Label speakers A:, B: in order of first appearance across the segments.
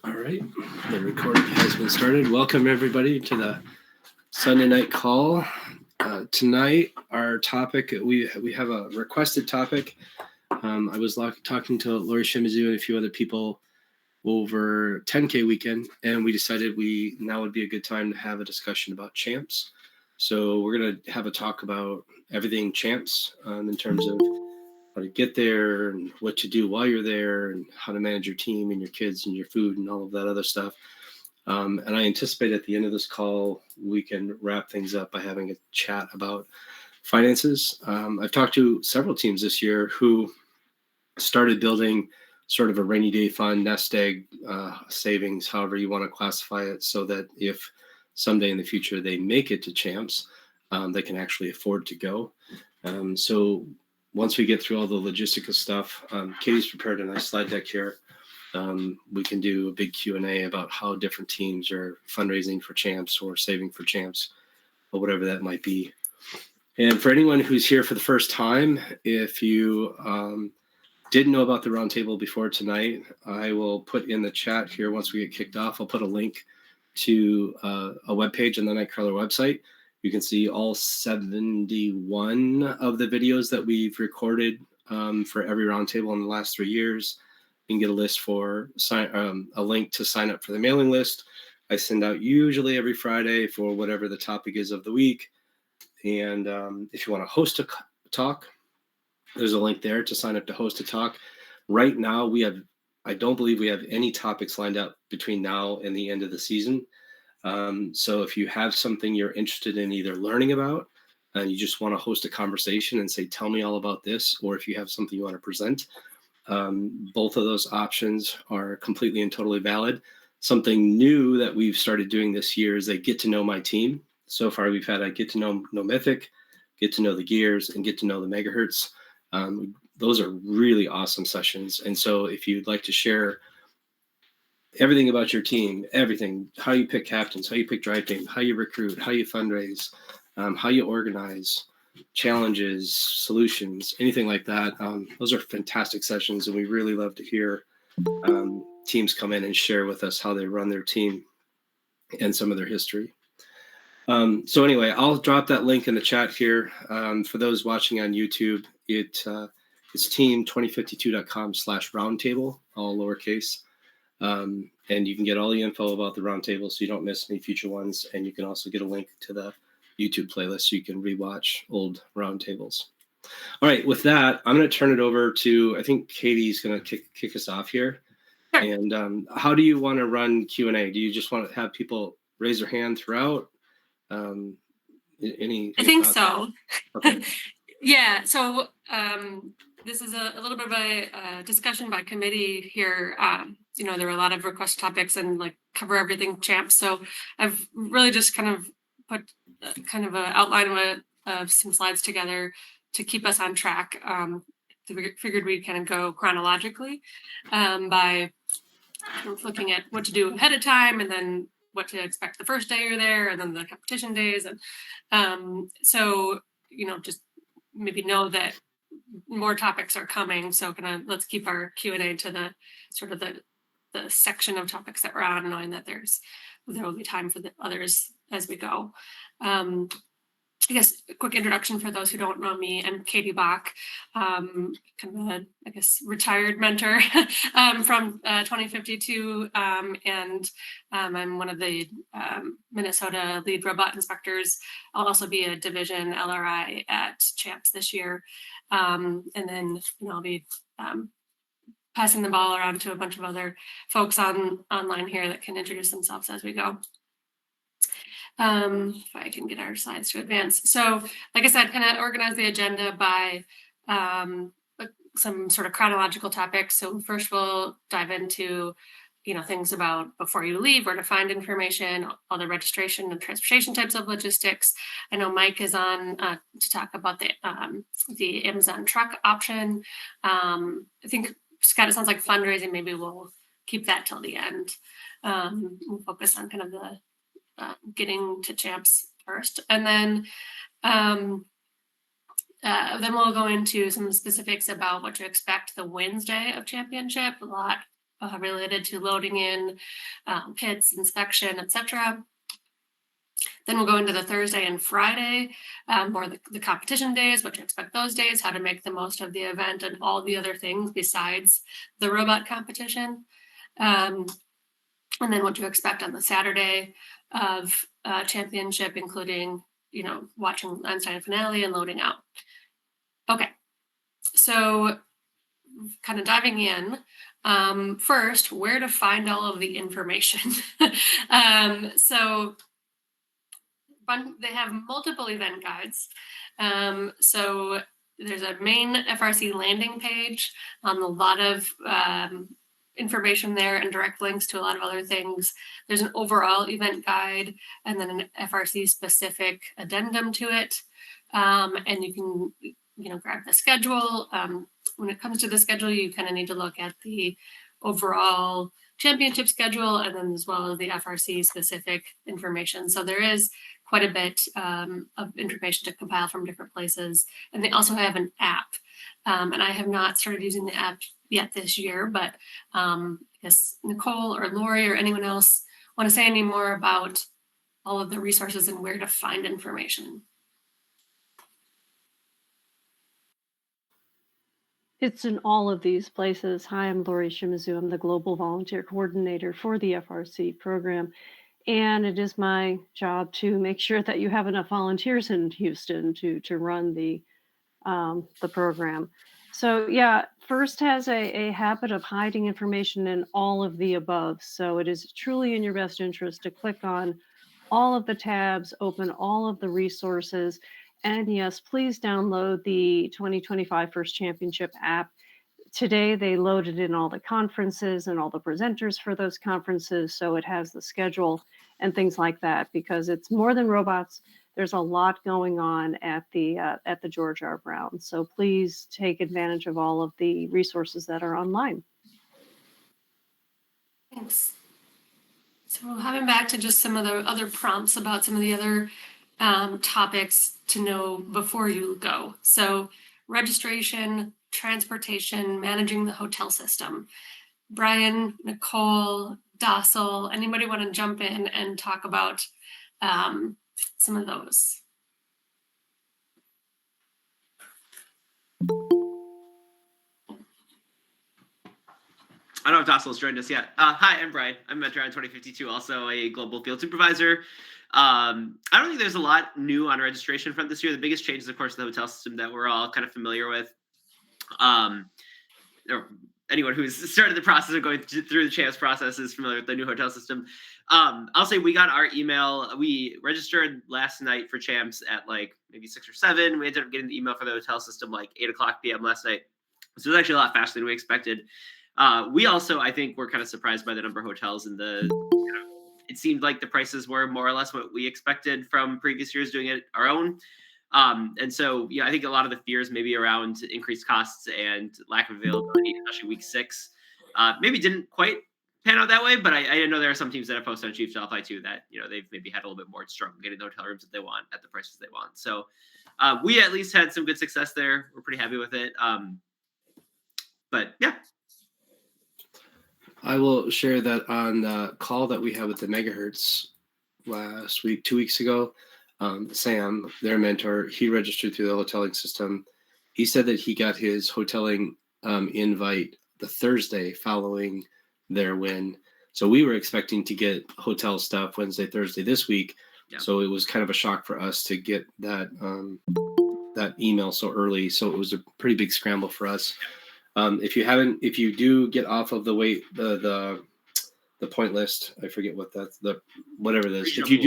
A: All right, the recording has been started. Welcome everybody to the Sunday night call. Tonight, our topic, we have a requested topic. I was talking to Lori Shimizu and a few other people over 10K weekend, and we decided now would be a good time to have a discussion about champs. So we're going to have a talk about everything champs in terms of how to get there and what to do while you're there and how to manage your team and your kids and your food and all of that other stuff. And I anticipate at the end of this call, we can wrap things up by having a chat about finances. I've talked to several teams this year who started building sort of a rainy day fund, nest egg savings, however you want to classify it, so that if someday in the future they make it to champs, they can actually afford to go. So once we get through all the logistical stuff, Katie's prepared a nice slide deck here. We can do a big Q&A about how different teams are fundraising for champs or saving for champs, or whatever that might be. And for anyone who's here for the first time, if you didn't know about the roundtable before tonight, I will put in the chat here once we get kicked off. I'll put a link to a webpage on the KnightKrawler website. You can see all 71 of the videos that we've recorded for every roundtable in the last 3 years. You can get a list for a link to sign up for the mailing list. I send out usually every Friday for whatever the topic is of the week. And if you want to host a talk, there's a link there to sign up to host a talk. Right now, I don't believe we have any topics lined up between now and the end of the season. So if you have something you're interested in either learning about and you just want to host a conversation and say, tell me all about this, or if you have something you want to present, both of those options are completely and totally valid. Something new that we've started doing this year is a get to know my team. So far, we've had a get to know Mythic, get to know the gears, and get to know the megahertz. Those are really awesome sessions. And so if you'd like to share everything about your team, everything, how you pick captains, how you pick drive team, how you recruit, how you fundraise, how you organize, challenges, solutions, anything like that. Those are fantastic sessions, and we really love to hear teams come in and share with us how they run their team and some of their history. So anyway, I'll drop that link in the chat here. For those watching on YouTube, it's team2052.com/roundtable, all lowercase. And you can get all the info about the roundtable so you don't miss any future ones. And you can also get a link to the YouTube playlist so you can rewatch old roundtables. All right, with that, I'm going to turn it over to, I think Katie's going to kick us off here. Sure. And how do you want to run Q&A? Do you just want to have people raise their hand throughout? Any
B: I think so.
A: Okay.
B: Yeah, so this is a little bit of a discussion by committee here. There are a lot of request topics and like cover everything champs. So I've really just kind of put kind of an outline of some slides together to keep us on track. Figured we'd kind of go chronologically by looking at what to do ahead of time and then what to expect the first day you're there and then the competition days. And so, just maybe know that more topics are coming. So let's keep our Q&A to the sort of the section of topics that we're on, knowing that there will be time for the others as we go. I guess a quick introduction for those who don't know me. I'm Katie Bach, kind of a, retired mentor from 2052, and I'm one of the Minnesota lead robot inspectors. I'll also be a division LRI at Champs this year, and then I'll be passing the ball around to a bunch of other folks online here that can introduce themselves as we go. If I can get our slides to advance. So, like I said, kind of organize the agenda by some sort of chronological topics. So first we'll dive into, things about before you leave, where to find information, all the registration and transportation types of logistics. I know Mike is on to talk about the Amazon truck option. I think, Scott, it sounds like fundraising. Maybe we'll keep that till the end. We'll focus on kind of the getting to champs first, and then we'll go into some specifics about what to expect the Wednesday of championship. A lot related to loading in kits, inspection, etc. Then we'll go into the Thursday and Friday, or the competition days, what to expect those days, how to make the most of the event, and all the other things besides the robot competition. And then what to expect on the Saturday of championship, including, watching Einstein finale and loading out. Okay, so kind of diving in. First, where to find all of the information. So they have multiple event guides. So there's a main FRC landing page, a lot of information there and direct links to a lot of other things. There's an overall event guide and then an FRC specific addendum to it. And you can, grab the schedule. When it comes to the schedule, you kind of need to look at the overall championship schedule and then as well as the FRC specific information. So there is quite a bit of information to compile from different places. And they also have an app. And I have not started using the app yet this year, but I guess Nicole or Lori or anyone else want to say any more about all of the resources and where to find information?
C: It's in all of these places. Hi, I'm Lori Shimizu. I'm the Global Volunteer Coordinator for the FRC program. And it is my job to make sure that you have enough volunteers in Houston to run the program. So yeah, FIRST has a habit of hiding information in all of the above. So it is truly in your best interest to click on all of the tabs, open all of the resources. And yes, please download the 2025 FIRST Championship app. Today, they loaded in all the conferences and all the presenters for those conferences. So it has the schedule and things like that, because it's more than robots. There's a lot going on at the George R. Brown. So please take advantage of all of the resources that are online.
B: Thanks. So having back to just some of the other prompts about some of the other topics to know before you go. So registration, transportation, managing the hotel system. Brian, Nicole, Dossel, anybody want to jump in and talk about some of those?
D: I don't know if Dossel's joined us yet. Hi, I'm Brian. I'm Metro 2052, also a global field supervisor. I don't think there's a lot new on registration front this year. The biggest change is, of course, the hotel system that we're all kind of familiar with. Or anyone who's started the process of going through the CHAMPS process is familiar with the new hotel system. I'll say we got our email. We registered last night for CHAMPS at like maybe 6 or 7. We ended up getting the email for the hotel system like 8:00 p.m. last night. So it was actually a lot faster than we expected. We also, I think, were kind of surprised by the number of hotels and it seemed like the prices were more or less what we expected from previous years doing it our own. And so, I think a lot of the fears maybe around increased costs and lack of availability, especially week 6, maybe didn't quite pan out that way. But I know there are some teams that have posted on Chief Delphi too that, they've maybe had a little bit more struggle getting the hotel rooms that they want at the prices they want. So we at least had some good success there. We're pretty happy with it. But yeah.
A: I will share that on the call that we had with the Megahertz last week, 2 weeks ago. Sam, their mentor, he registered through the hoteling system. He said that he got his hoteling invite the Thursday following their win. So we were expecting to get hotel stuff Wednesday, Thursday this week. Yeah. So it was kind of a shock for us to get that that email so early. So it was a pretty big scramble for us. If you do get off of the point list, I forget what that's whatever it is. If you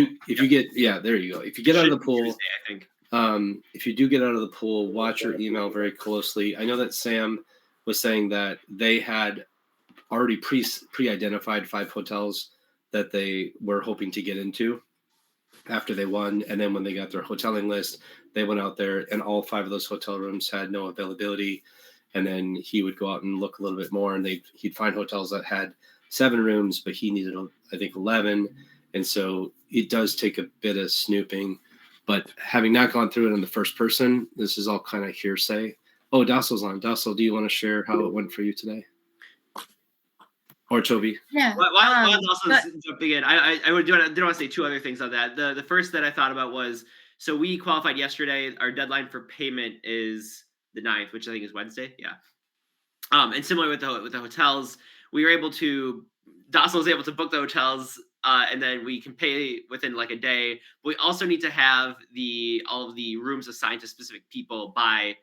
A: get there you go. If you get out of the pool, Tuesday, I think. If you do get out of the pool, watch your email very closely. I know that Sam was saying that they had already pre-identified 5 hotels that they were hoping to get into after they won, and then when they got their hoteling list, they went out there and all 5 of those hotel rooms had no availability. And then he would go out and look a little bit more, and he'd find hotels that had 7 rooms, but he needed, I think, 11. And so it does take a bit of snooping. But having not gone through it in the first person, this is all kind of hearsay. Oh, Dassel's on. Dassel, do you want to share how it went for you today? Or Toby.
E: Yeah.
D: While also
E: but-
D: jumping in, I did want to say two other things on that. The first that I thought about was, so we qualified yesterday. Our deadline for payment is the 9th, which I think is Wednesday. Yeah. And similar with the hotels, we were able to, Docile was able to book the hotels, and then we can pay within like a day. But we also need to have all of the rooms assigned to specific people by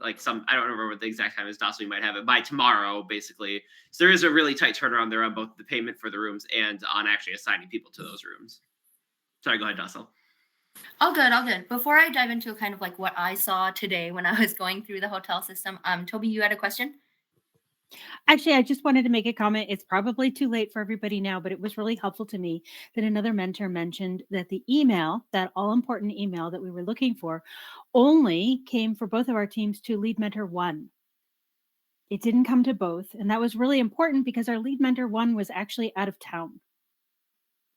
D: like I don't remember what the exact time is. Docile, you might have it by tomorrow, basically. So there is a really tight turnaround there on both the payment for the rooms and on actually assigning people to those rooms. Sorry, go ahead, Docile.
E: All good. Before I dive into kind of like what I saw today when I was going through the hotel system, Toby, you had a question?
F: Actually, I just wanted to make a comment. It's probably too late for everybody now, but it was really helpful to me that another mentor mentioned that the email, that all important email that we were looking for, only came for both of our teams to lead mentor 1. It didn't come to both. And that was really important because our lead mentor 1 was actually out of town.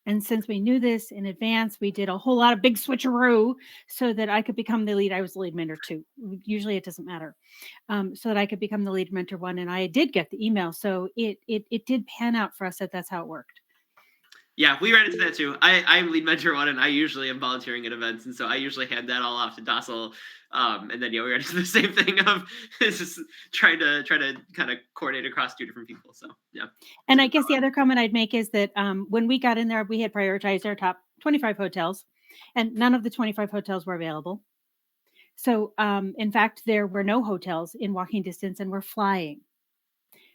F: And since we knew this in advance, we did a whole lot of big switcheroo so that I could become the lead. I was the lead mentor 2. Usually it doesn't matter. So that I could become the lead mentor 1. And I did get the email. So it did pan out for us that that's how it worked.
D: Yeah, we ran into that too. I'm lead mentor 1, and I usually am volunteering at events, and so I usually hand that all off to Docile. And then we ran into the same thing of just trying to kind of coordinate across 2 different people. So yeah.
F: And I guess the other comment I'd make is that when we got in there, we had prioritized our top 25 hotels, and none of the 25 hotels were available. So in fact, there were no hotels in walking distance, and we're flying.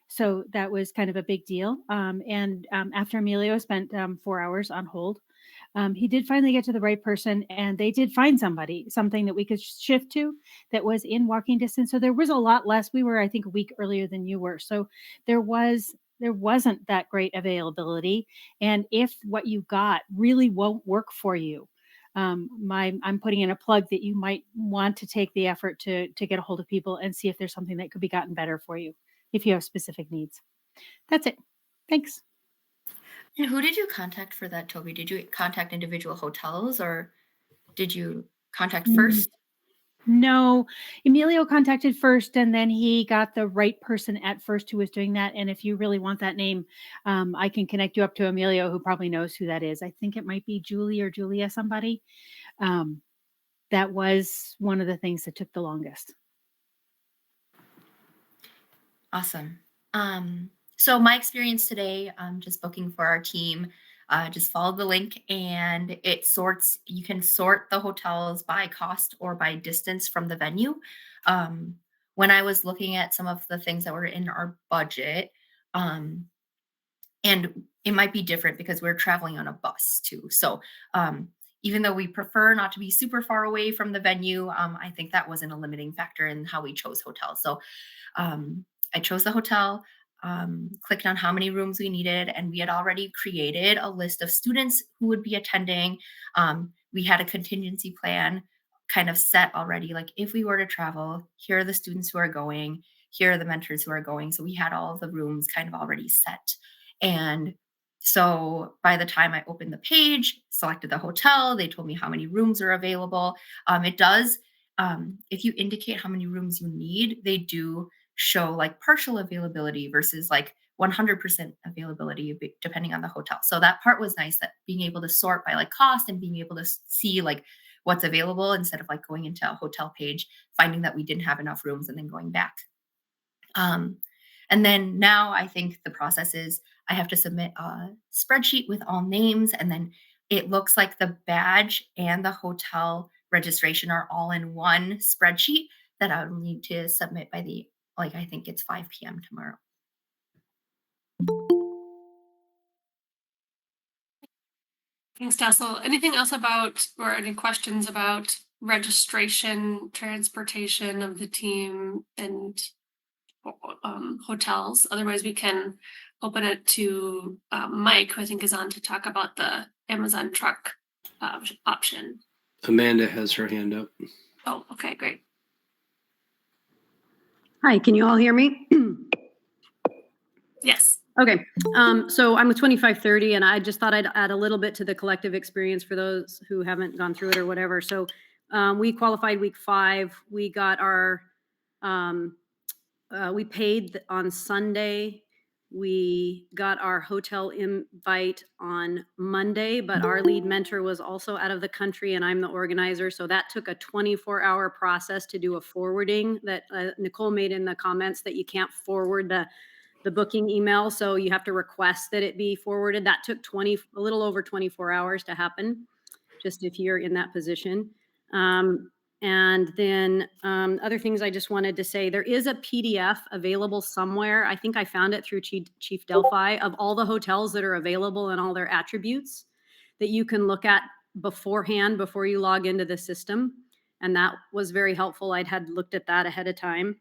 F: So that was kind of a big deal. And after Emilio spent 4 hours on hold, he did finally get to the right person, and they did find something that we could shift to that was in walking distance. So there was a lot less. We were, I think, a week earlier than you were. So there wasn't that great availability. And if what you got really won't work for you, I'm putting in a plug that you might want to take the effort to get a hold of people and see if there's something that could be gotten better for you if you have specific needs. That's it. Thanks.
E: And who did you contact for that, Toby? Did you contact individual hotels or did you contact first?
F: No, Emilio contacted first, and then he got the right person at first who was doing that. And if you really want that name, I can connect you up to Emilio, who probably knows who that is. I think it might be Julie or Julia somebody. That was one of the things that took the longest.
E: Awesome. So my experience today, just booking for our team, just follow the link and it sorts, you can sort the hotels by cost or by distance from the venue. When I was looking at some of the things that were in our budget, and it might be different because we're traveling on a bus too. So even though we prefer not to be super far away from the venue, I think that wasn't a limiting factor in how we chose hotels. So I chose the hotel, clicked on how many rooms we needed, and we had already created a list of students who would be attending. We had a contingency plan kind of set already. Like if we were to travel, here are the students who are going, here are the mentors who are going. So we had all of the rooms kind of already set. And so by the time I opened the page, selected the hotel, they told me how many rooms are available. It does, if you indicate how many rooms you need, they do show like partial availability versus like 100% availability depending on the hotel. So that part was nice, that being able to sort by like cost and being able to see like what's available instead of like going into a hotel page, finding that we didn't have enough rooms and then going back. And then now I think the process is I have to submit a spreadsheet with all names, and then it looks like the badge and the hotel registration are all in one spreadsheet that I will need to submit by I think it's 5 p.m. tomorrow.
B: Thanks, Docile. Anything else about, or any questions about registration, transportation of the team, and hotels? Otherwise, we can open it to Mike, who I think is on to talk about the Amazon truck option.
A: Amanda has her hand up.
B: Oh, okay, great.
G: Hi, can you all hear me?
B: Yes.
G: Okay, so I'm with 2530, and I just thought I'd add a little bit to the collective experience for those who haven't gone through it or whatever. So we qualified week 5. We got our, we paid on Sunday. We got our hotel invite on Monday, but our lead mentor was also out of the country and I'm the organizer. So that took a 24-hour process to do a forwarding that Nicole made in the comments that you can't forward the booking email. So you have to request that it be forwarded. That took a little over 24 hours to happen, just if you're in that position. And then other things I just wanted to say, there is a PDF available somewhere. I think I found it through Chief Delphi of all the hotels that are available and all their attributes that you can look at beforehand before you log into the system. And that was very helpful. I'd had looked at that ahead of time.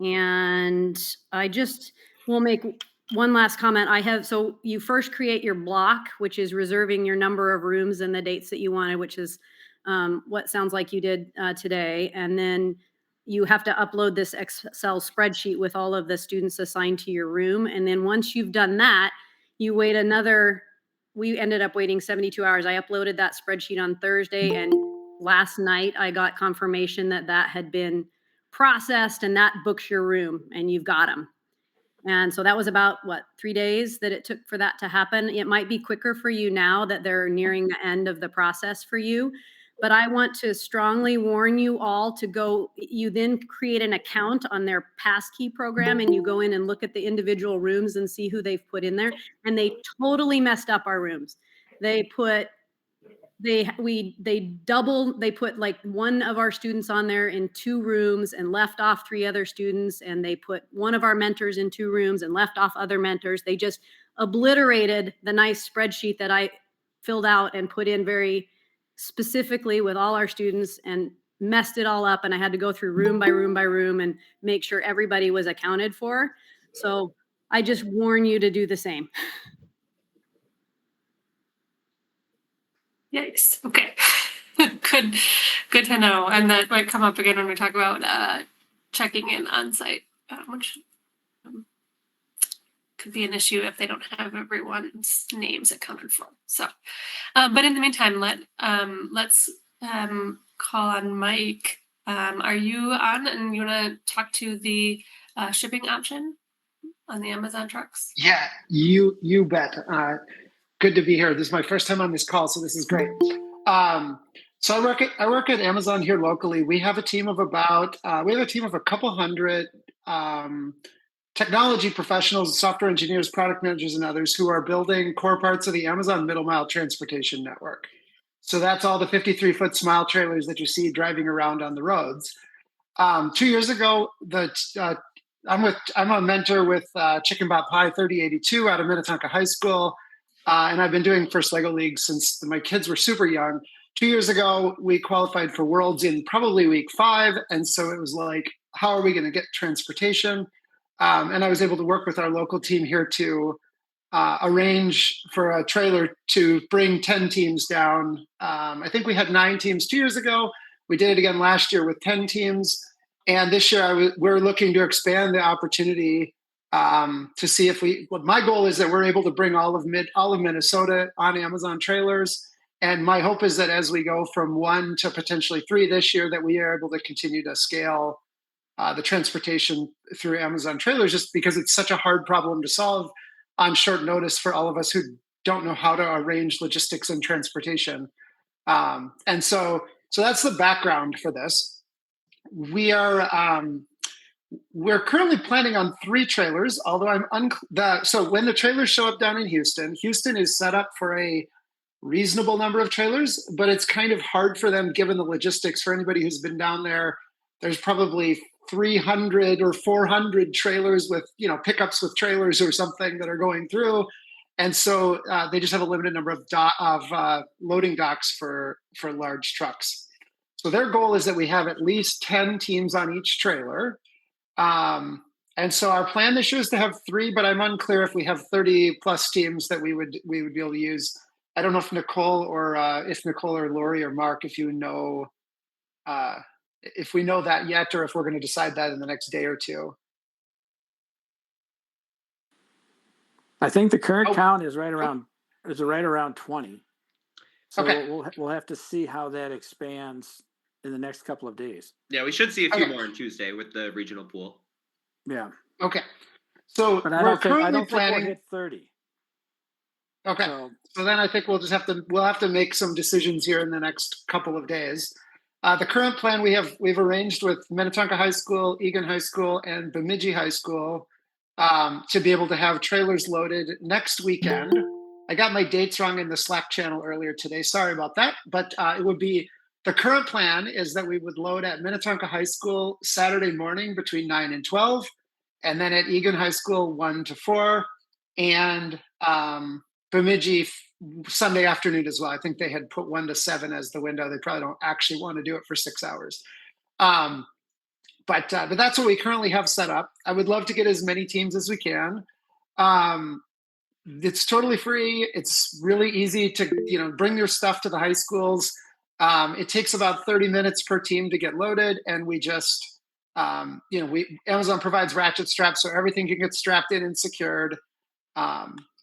G: And I just will make one last comment. So you first create your block, which is reserving your number of rooms and the dates that you wanted, which is what sounds like you did today. And then you have to upload this Excel spreadsheet with all of the students assigned to your room. And then once you've done that, you wait we ended up waiting 72 hours. I uploaded that spreadsheet on Thursday, and last night I got confirmation that had been processed, and that books your room and you've got them. And so that was about 3 days that it took for that to happen. It might be quicker for you now that they're nearing the end of the process for you, but I want to strongly warn you all to go. You then create an account on their passkey program and you go in and look at the individual rooms and see who they've put in there. And they totally messed up our rooms. They put like one of our students on there in 2 rooms and left off 3 other students. And they put one of our mentors in 2 rooms and left off other mentors. They just obliterated the nice spreadsheet that I filled out and put in very specifically with all our students and messed it all up. And I had to go through room by room by room and make sure everybody was accounted for. So I just warn you to do the same.
B: Yikes. Okay. Good to know. And that might come up again when we talk about checking in on site, which could be an issue if they don't have everyone's names accounted for. So, but in the meantime, let's call on Mike. Are you on and you want to talk to the shipping option on the Amazon trucks?
H: Yeah, you bet. Good to be here. This is my first time on this call, so this is great. So I work at Amazon here locally. We have a team of a couple hundred technology professionals, software engineers, product managers, and others who are building core parts of the Amazon middle mile transportation network. So that's all the 53-foot smile trailers that you see driving around on the roads. 2 years ago, I'm a mentor with Chicken Bot Pie 3082 out of Minnetonka High School. And I've been doing First Lego League since my kids were super young. 2 years ago, we qualified for Worlds in probably week 5. And so it was like, how are we going to get transportation? And I was able to work with our local team here to arrange for a trailer to bring 10 teams down. I think we had 9 teams 2 years ago. We did it again last year with 10 teams. And this year, we're looking to expand the opportunity to see if my goal is that we're able to bring all of Minnesota on Amazon trailers. And my hope is that as we go from 1 to potentially 3 this year, that we are able to continue to scale the transportation through Amazon trailers, just because it's such a hard problem to solve on short notice for all of us who don't know how to arrange logistics and transportation. And so that's the background for this. We're currently planning on 3 trailers, although so when the trailers show up down in Houston is set up for a reasonable number of trailers, but it's kind of hard for them given the logistics. For anybody who's been down there, there's probably 300 or 400 trailers with, pickups with trailers or something that are going through. And so they just have a limited number of loading docks for large trucks. So their goal is that we have at least 10 teams on each trailer. And so our plan this year is to have 3, but I'm unclear if we have 30 plus teams that we would be able to use. I don't know if Nicole or Lori or Mark, if you know, if we know that yet, or if we're going to decide that in the next day or 2.
I: I think the current count is right around 20. So
H: Okay.
I: we'll have to see how that expands in the next couple of days.
D: Yeah, we should see a few more on Tuesday with the regional pool.
I: Yeah.
H: Okay. So
I: But I
H: we're
I: don't think
H: currently
I: we'll
H: planning.
I: hit 30.
H: Okay.
I: So
H: So then I think we'll have to make some decisions here in the next couple of days. The current plan we've arranged with Minnetonka High School, Egan High School, and Bemidji High School to be able to have trailers loaded next weekend. I got my dates wrong in the Slack channel earlier today. Sorry about that. But it would be the current plan is that we would load at Minnetonka High School Saturday morning between 9 and 12, and then at Egan High School 1 to 4, and Bemidji Sunday afternoon as well. I think they had put 1 to 7 as the window. They probably don't actually want to do it for 6 hours. But that's what we currently have set up. I would love to get as many teams as we can. It's totally free. It's really easy to bring your stuff to the high schools. It takes about 30 minutes per team to get loaded, and we just Amazon provides ratchet straps, so everything can get strapped in and secured.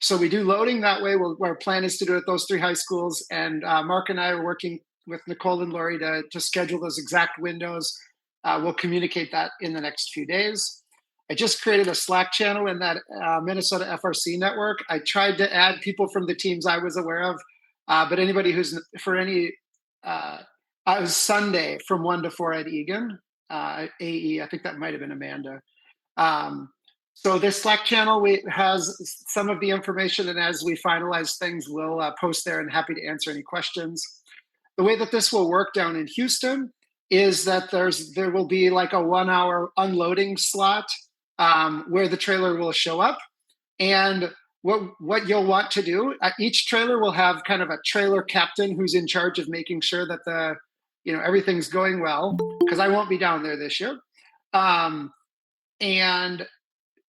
H: So we do loading that way. Our plan is to do it at those 3 high schools, and Mark and I are working with Nicole and Lori to schedule those exact windows. We'll communicate that in the next few days. I just created a Slack channel in that Minnesota FRC network. I tried to add people from the teams I was aware of, but anybody who's for any, it was Sunday from 1 to 4 at Egan, AE, I think that might have been Amanda. So this Slack channel has some of the information, and as we finalize things, we'll post there and happy to answer any questions. The way that this will work down in Houston is that there will be like a 1-hour unloading slot where the trailer will show up. And what you'll want to do, each trailer will have kind of a trailer captain who's in charge of making sure that everything's going well, because I won't be down there this year. And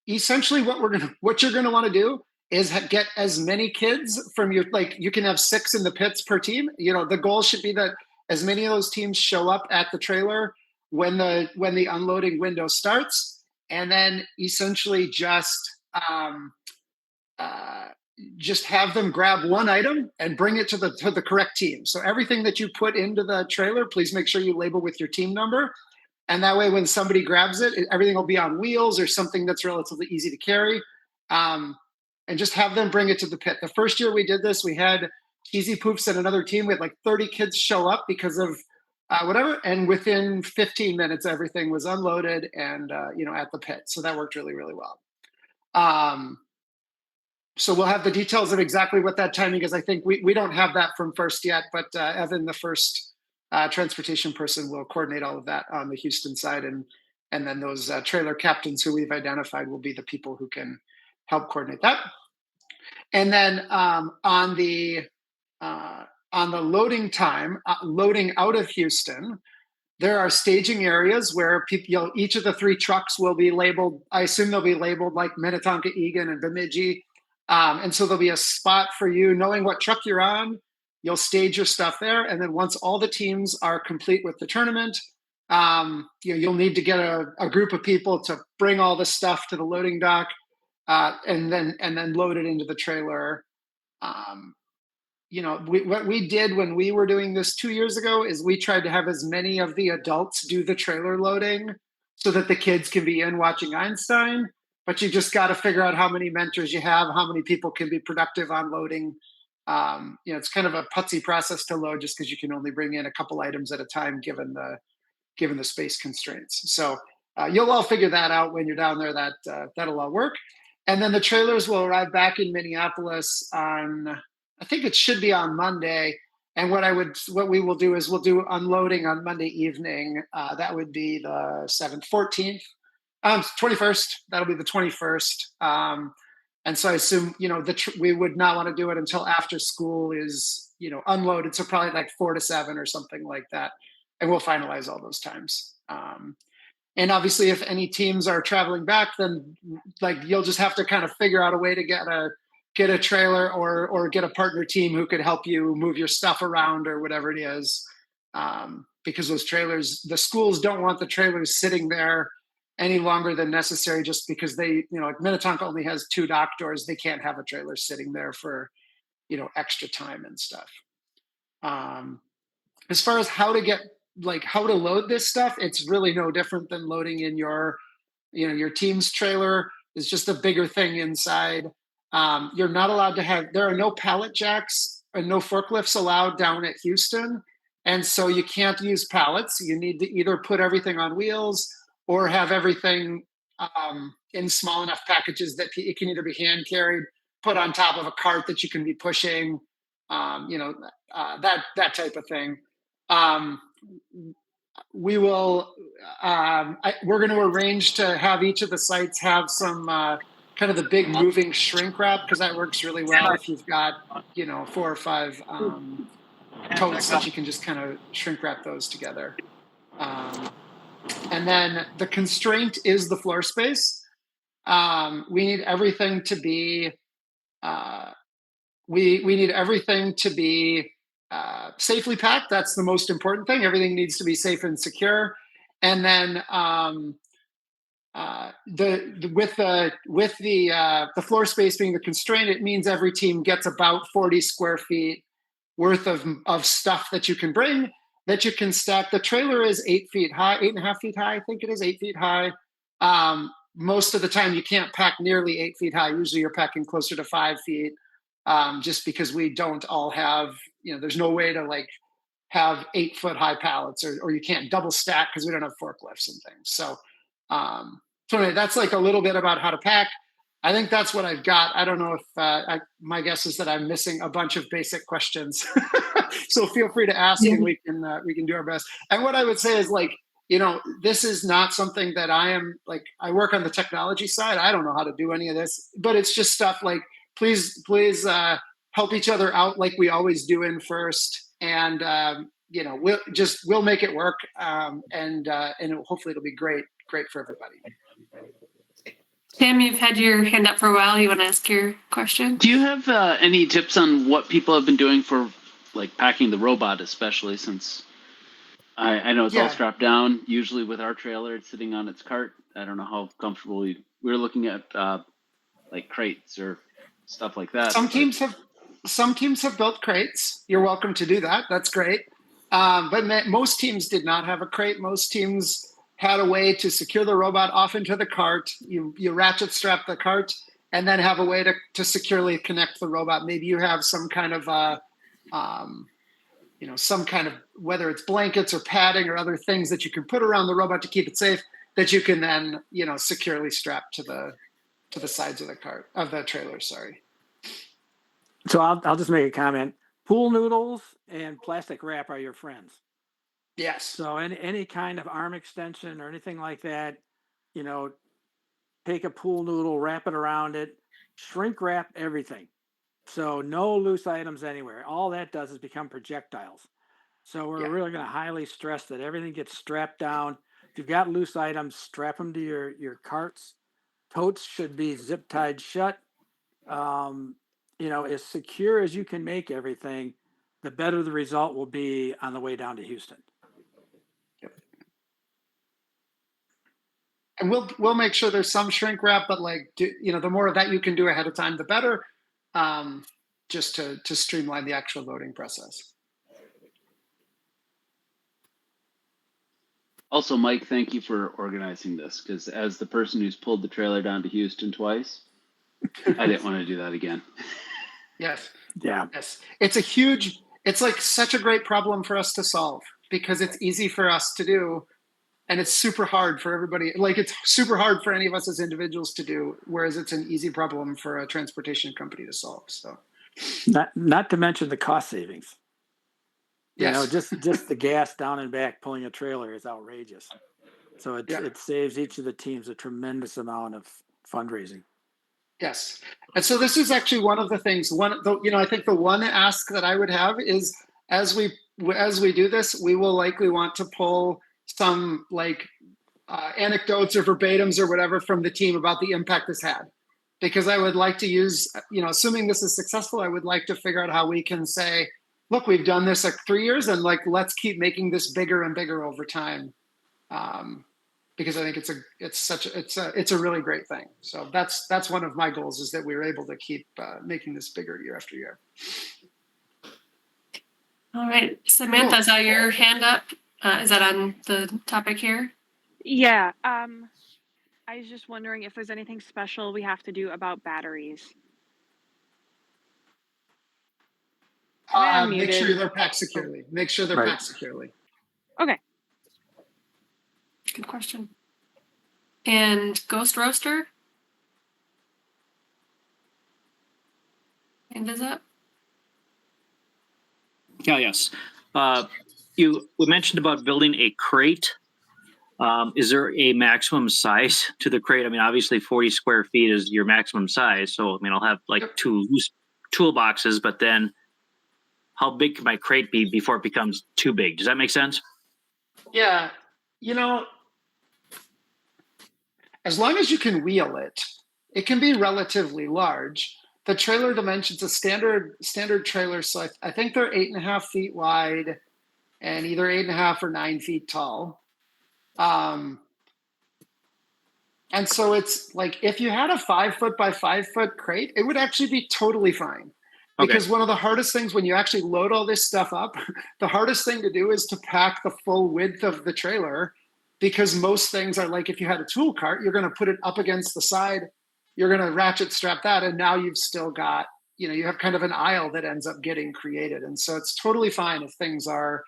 H: essentially what you're gonna want to do is get as many kids from you can have 6 in the pits per team. The goal should be that as many of those teams show up at the trailer when the unloading window starts, and then essentially just have them grab one item and bring it to the correct team. So everything that you put into the trailer, please make sure you label with your team number. And that way, when somebody grabs it, everything will be on wheels or something that's relatively easy to carry. And just have them bring it to the pit. The first year we did this, we had Cheesy Poofs and another team. We had like 30 kids show up because of whatever. And within 15 minutes, everything was unloaded and, at the pit. So that worked really, really well. So we'll have the details of exactly what that timing is. I think we don't have that from first yet, but Evan, the first transportation person, will coordinate all of that on the Houston side, and then those trailer captains who we've identified will be the people who can help coordinate that. And then on the loading time, loading out of Houston, there are staging areas where people, each of the 3 trucks will be labeled. I assume they'll be labeled like Minnetonka, Egan, and Bemidji, and so there'll be a spot for you, knowing what truck you're on. You'll stage your stuff there, and then once all the teams are complete with the tournament, you'll need to get a group of people to bring all the stuff to the loading dock, and then load it into the trailer. What we did when we were doing this 2 years ago is we tried to have as many of the adults do the trailer loading so that the kids can be in watching Einstein. But you just got to figure out how many mentors you have, how many people can be productive on loading. It's kind of a putsy process to load just because you can only bring in a couple items at a time given the space constraints. So you'll all figure that out when you're down there. That'll all work. And then the trailers will arrive back in Minneapolis on, I think it should be on Monday. And what we will do is we'll do unloading on Monday evening. That would be the 7th, 14th, 21st. That'll be the 21st. And so I assume, we would not want to do it until after school is, unloaded. So probably like 4 to 7 or something like that. And we'll finalize all those times. And obviously if any teams are traveling back, then you'll just have to kind of figure out a way to get a trailer or get a partner team who could help you move your stuff around or whatever it is. Because those trailers, the schools don't want the trailers sitting there any longer than necessary, just because they, like Minnetonka only has 2 dock doors. They can't have a trailer sitting there for, extra time and stuff. As far as how to load this stuff, it's really no different than loading in your team's trailer. is just a bigger thing inside. You're not allowed to have, there are no pallet jacks and no forklifts allowed down at Houston. And so you can't use pallets. You need to either put everything on wheels or have everything in small enough packages that it can either be hand carried, put on top of a cart that you can be pushing, that type of thing. We will, we're going to arrange to have each of the sites have some kind of the big moving shrink wrap, because that works really well if you've got, 4 or 5 totes that you can just kind of shrink wrap those together. And then the constraint is the floor space. We need everything to be, we need everything to be safely packed. That's the most important thing. Everything needs to be safe and secure. And then with the floor space being the constraint, it means every team gets about 40 square feet worth of stuff that you can bring, that you can stack. The trailer is 8 feet high, 8.5 feet high. I think it is 8 feet high. Most of the time you can't pack nearly 8 feet high. Usually you're packing closer to 5 feet, just because we don't all have, there's no way to like have 8 foot high pallets, or you can't double stack because we don't have forklifts and things. So, anyway, that's like a little bit about how to pack. I think that's what I've got. I don't know if my guess is that I'm missing a bunch of basic questions. So feel free to ask, and we can do our best. And what I would say is, like, this is not something that I am like. I work on the technology side. I don't know how to do any of this, but it's just stuff like, please help each other out like we always do in FIRST, and we'll make it work, and hopefully it'll be great for everybody.
B: Sam, you've had your hand up for a while. You want to ask your question?
J: Do you have any tips on what people have been doing for like packing the robot, especially since I know it's all strapped down. Usually with our trailer, it's sitting on its cart. I don't know how comfortable we're looking at like crates or stuff like that.
H: Some teams have built crates. You're welcome to do that. That's great. But most teams did not have a crate. Most teams had a way to secure the robot off into the cart. You ratchet strap the cart, and then have a way to securely connect the robot. Maybe you have some kind of whether it's blankets or padding or other things that you can put around the robot to keep it safe, that you can then securely strap to the sides of the trailer. Sorry.
I: So I'll just make a comment. Pool noodles and plastic wrap are your friends.
H: Yes.
I: So any kind of arm extension or anything like that, take a pool noodle, wrap it around it, shrink wrap everything. So no loose items anywhere. All that does is become projectiles. So we're really going to highly stress that everything gets strapped down. If you've got loose items, strap them to your carts. Totes should be zip tied shut. As secure as you can make everything, the better the result will be on the way down to Houston.
H: And we'll make sure there's some shrink wrap, but the more of that you can do ahead of time, the better, just to streamline the actual loading process.
J: Also, Mike, thank you for organizing this, because as the person who's pulled the trailer down to Houston twice, I didn't want to do that again.
H: Yes.
I: Yeah.
H: Yes. It's like such a great problem for us to solve, because it's easy for us to do. And it's super hard for everybody. Like, it's super hard for any of us as individuals to do, whereas it's an easy problem for a transportation company to solve. So,
I: not to mention the cost savings.
H: Yes.
I: Just the gas down and back pulling a trailer is outrageous. So it saves each of the teams a tremendous amount of fundraising.
H: Yes. And so this is actually one of the things. I think the one ask that I would have is, as we do this, we will likely want to pull some anecdotes or verbatims or whatever from the team about the impact this had, because I would like to use, assuming this is successful, I would like to figure out how we can say, look, we've done this 3 years, and let's keep making this bigger and bigger over time, because I think it's a really great thing. So that's one of my goals, is that we're able to keep making this bigger year after year.
B: All right, Samantha, cool. Is that your hand up? Is that on the topic here?
K: Yeah. I was just wondering if there's anything special we have to do about batteries.
H: Make sure they're packed securely. Make sure they're packed securely.
K: Okay.
B: Good question. And Ghost Roaster? Hand is up.
L: Yeah, yes. We mentioned about building a crate. Is there a maximum size to the crate? I mean, obviously 40 square feet is your maximum size. So, I mean, I'll have like 2 toolboxes, but then how big can my crate be before it becomes too big? Does that make sense?
H: Yeah. As long as you can wheel it, it can be relatively large. The trailer dimensions, a standard trailer, so I think they're 8.5 feet wide and either 8.5 or 9 feet tall. And so it's like if you had a 5 foot by 5 foot crate, it would actually be totally fine. Because one of the hardest things when you actually load all this stuff up, the hardest thing to do is to pack the full width of the trailer, because most things are like if you had a tool cart, you're going to put it up against the side, you're going to ratchet strap that, and now you've still got, you have kind of an aisle that ends up getting created. And so it's totally fine if things are,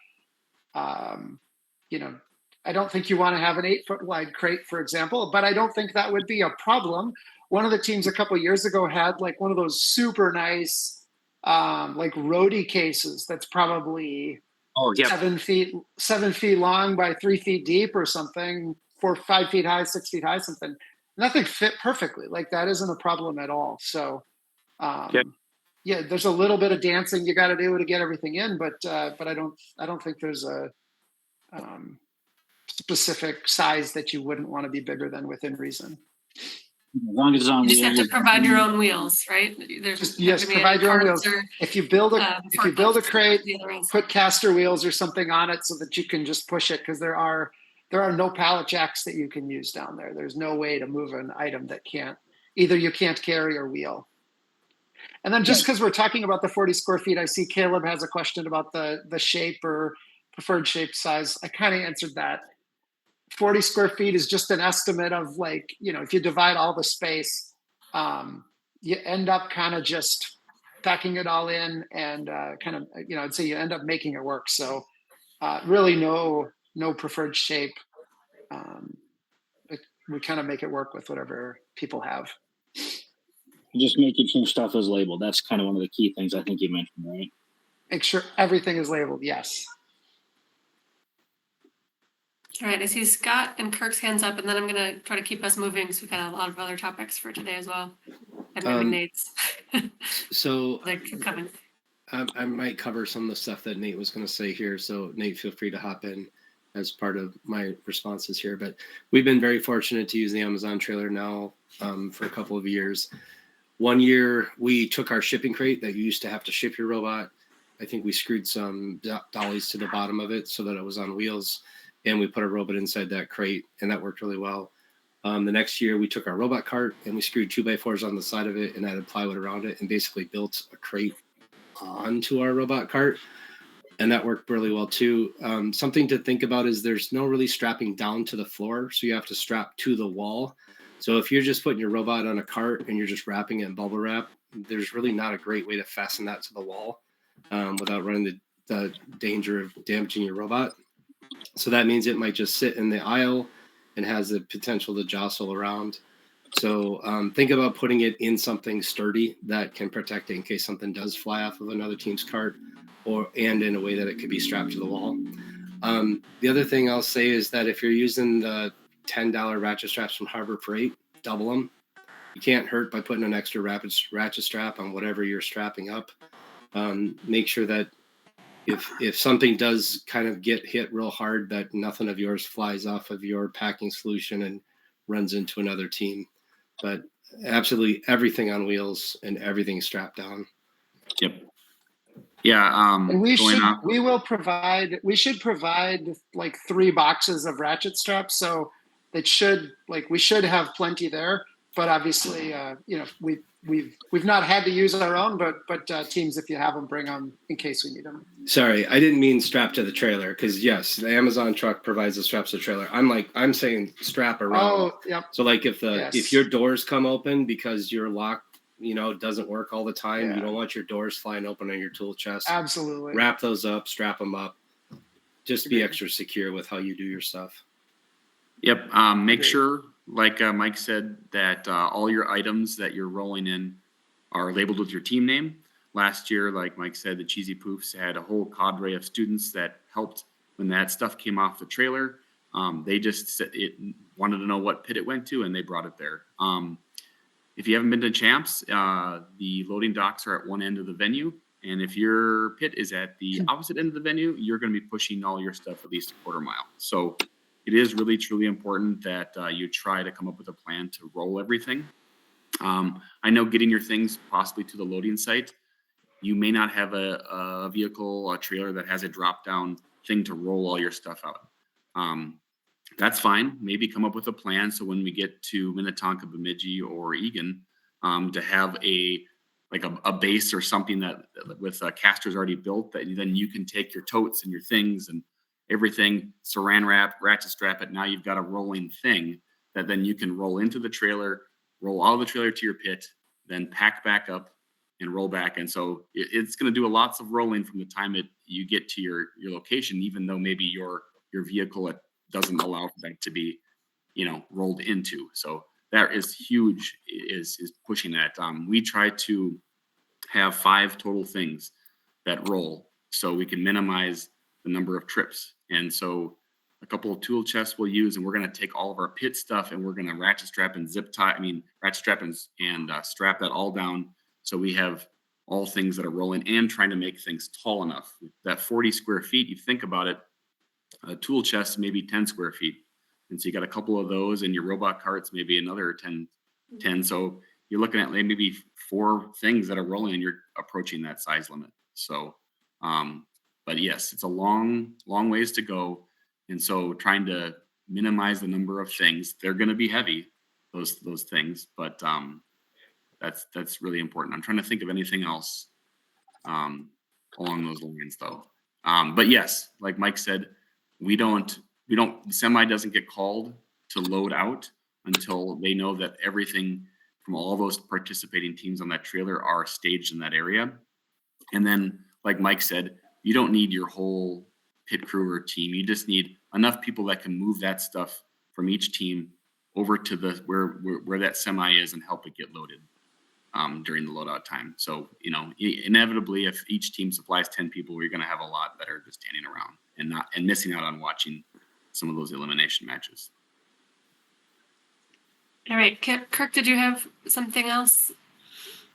H: I don't think you want to have an 8 foot wide crate, for example, but I don't think that would be a problem. One of the teams a couple of years ago had like one of those super nice, like roadie cases that's probably 7 feet long by 3 feet deep or something, 5 feet high, 6 feet high, something. Nothing fit perfectly. Like that isn't a problem at all. So, yeah, there's a little bit of dancing you got to do to get everything in, but I don't think there's a specific size that you wouldn't want to be bigger than within reason.
L: As long as it's on
B: You just have to provide your own wheels, right?
H: Yes, provide your own wheels. If you build a crate, put caster wheels or something on it so that you can just push it, because there are no pallet jacks that you can use down there. There's no way to move an item that you can't carry or wheel. And then just because we're talking about the 40 square feet, I see Caleb has a question about the shape or preferred shape size. I kind of answered that. 40 square feet is just an estimate of like, if you divide all the space, you end up kind of just packing it all in and I'd say you end up making it work. So really no preferred shape. We kind of make it work with whatever people have.
L: Just making sure stuff is labeled. That's kind of one of the key things I think you mentioned, right?
H: Make sure everything is labeled. Yes.
B: All right, I see Scott and Kirk's hands up, and then I'm going to try to keep us moving because we've got a lot of other topics for today as well. And maybe Nate's.
A: So
B: they keep coming.
A: I might cover some of the stuff that Nate was going to say here. So Nate, feel free to hop in as part of my responses here. But we've been very fortunate to use the Amazon trailer now for a couple of years. One year, we took our shipping crate that you used to have to ship your robot. I think we screwed some dollies to the bottom of it so that it was on wheels. And we put a robot inside that crate, and that worked really well. The next year, we took our robot cart and we screwed 2x4s on the side of it and added plywood around it and basically built a crate onto our robot cart. And that worked really well too. Something to think about is there's no really strapping down to the floor, so you have to strap to the wall. So if you're just putting your robot on a cart and you're just wrapping it in bubble wrap, there's really not a great way to fasten that to the wall without running the danger of damaging your robot. So that means it might just sit in the aisle and has the potential to jostle around. So think about putting it in something sturdy that can protect it in case something does fly off of another team's cart, and in a way that it could be strapped to the wall. The other thing I'll say is that if you're using the $10 ratchet straps from Harbor Freight, double them. You can't hurt by putting an extra ratchet strap on whatever you're strapping up. Make sure that if something does kind of get hit real hard, that nothing of yours flies off of your packing solution and runs into another team. But absolutely everything on wheels and everything strapped down.
M: Yep. Yeah.
H: And we should provide like 3 boxes of ratchet straps. So we should have plenty there. but obviously, we've not had to use our own, but teams, if you have them, bring them in case we need them.
A: Sorry, I didn't mean strap to the trailer, because yes, the Amazon truck provides the straps to the trailer. I'm saying strap around.
H: Oh, yep.
A: So like if
H: Yes.
A: your doors come open because your lock, doesn't work all the time,
H: Yeah.
A: you don't want your doors flying open on your tool chest.
H: Absolutely.
A: Wrap those up, strap them up. Just be
H: Agreed.
A: extra secure with how you do your stuff.
M: Yep. Make
H: Agreed.
M: sure, like Mike said, that all your items that you're rolling in are labeled with your team name. Last year, like Mike said, the Cheesy Poofs had a whole cadre of students that helped when that stuff came off the trailer. They just wanted to know what pit it went to, and they brought it there. If you haven't been to Champs, the loading docks are at one end of the venue. And if your pit is at the opposite end of the venue, you're going to be pushing all your stuff at least a quarter mile. So it is really, truly important that you try to come up with a plan to roll everything. I know getting your things possibly to the loading site, you may not have a vehicle, a trailer that has a drop down thing to roll all your stuff out. That's fine. Maybe come up with a plan so when we get to Minnetonka, Bemidji, or Egan, to have a base or something that with casters already built, that then you can take your totes and your things and everything, saran wrap, ratchet strap it. Now you've got a rolling thing that then you can roll into the trailer, roll out of the trailer to your pit, then pack back up and roll back. And so it's going to do lots of rolling from the time you get to your location, even though maybe your vehicle doesn't allow for that to be, rolled into. So that is huge, is pushing that. We try to have 5 total things that roll so we can minimize the number of trips. And so a couple of tool chests we'll use, and we're going to take all of our pit stuff and we're going to ratchet strap and ratchet strap and strap that all down. So we have all things that are rolling and trying to make things tall enough. That 40 square feet, you think about it, a tool chest, maybe 10 square feet. And so you got a couple of those, and your robot carts, maybe another 10. So you're looking at maybe 4 things that are rolling and you're approaching that size limit. So, but yes, it's a long, long ways to go. And so trying to minimize the number of things, they're going to be heavy, those things, but that's really important. I'm trying to think of anything else along those lines though. But yes, like Mike said, the semi doesn't get called to load out until they know that everything from all those participating teams on that trailer are staged in that area. And then, like Mike said, you don't need your whole pit crew or team. You just need enough people that can move that stuff from each team over to where that semi is and help it get loaded during the loadout time. So, inevitably, if each team supplies 10 people, you're going to have a lot that are just standing around and missing out on watching some of those elimination matches.
B: All right, Kirk, did you have something else?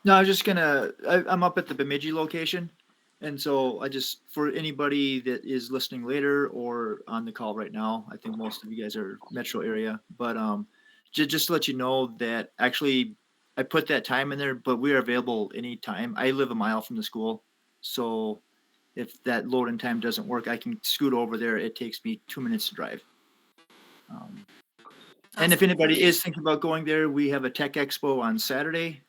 N: No, I was just I'm up at the Bemidji location. And so for anybody that is listening later or on the call right now, I think most of you guys are metro area, but just to let you know that actually I put that time in there, but we are available anytime. I live a mile from the school. So if that loading time doesn't work, I can scoot over there. It takes me 2 minutes to drive. And if anybody is thinking about going there, we have a tech expo on Saturday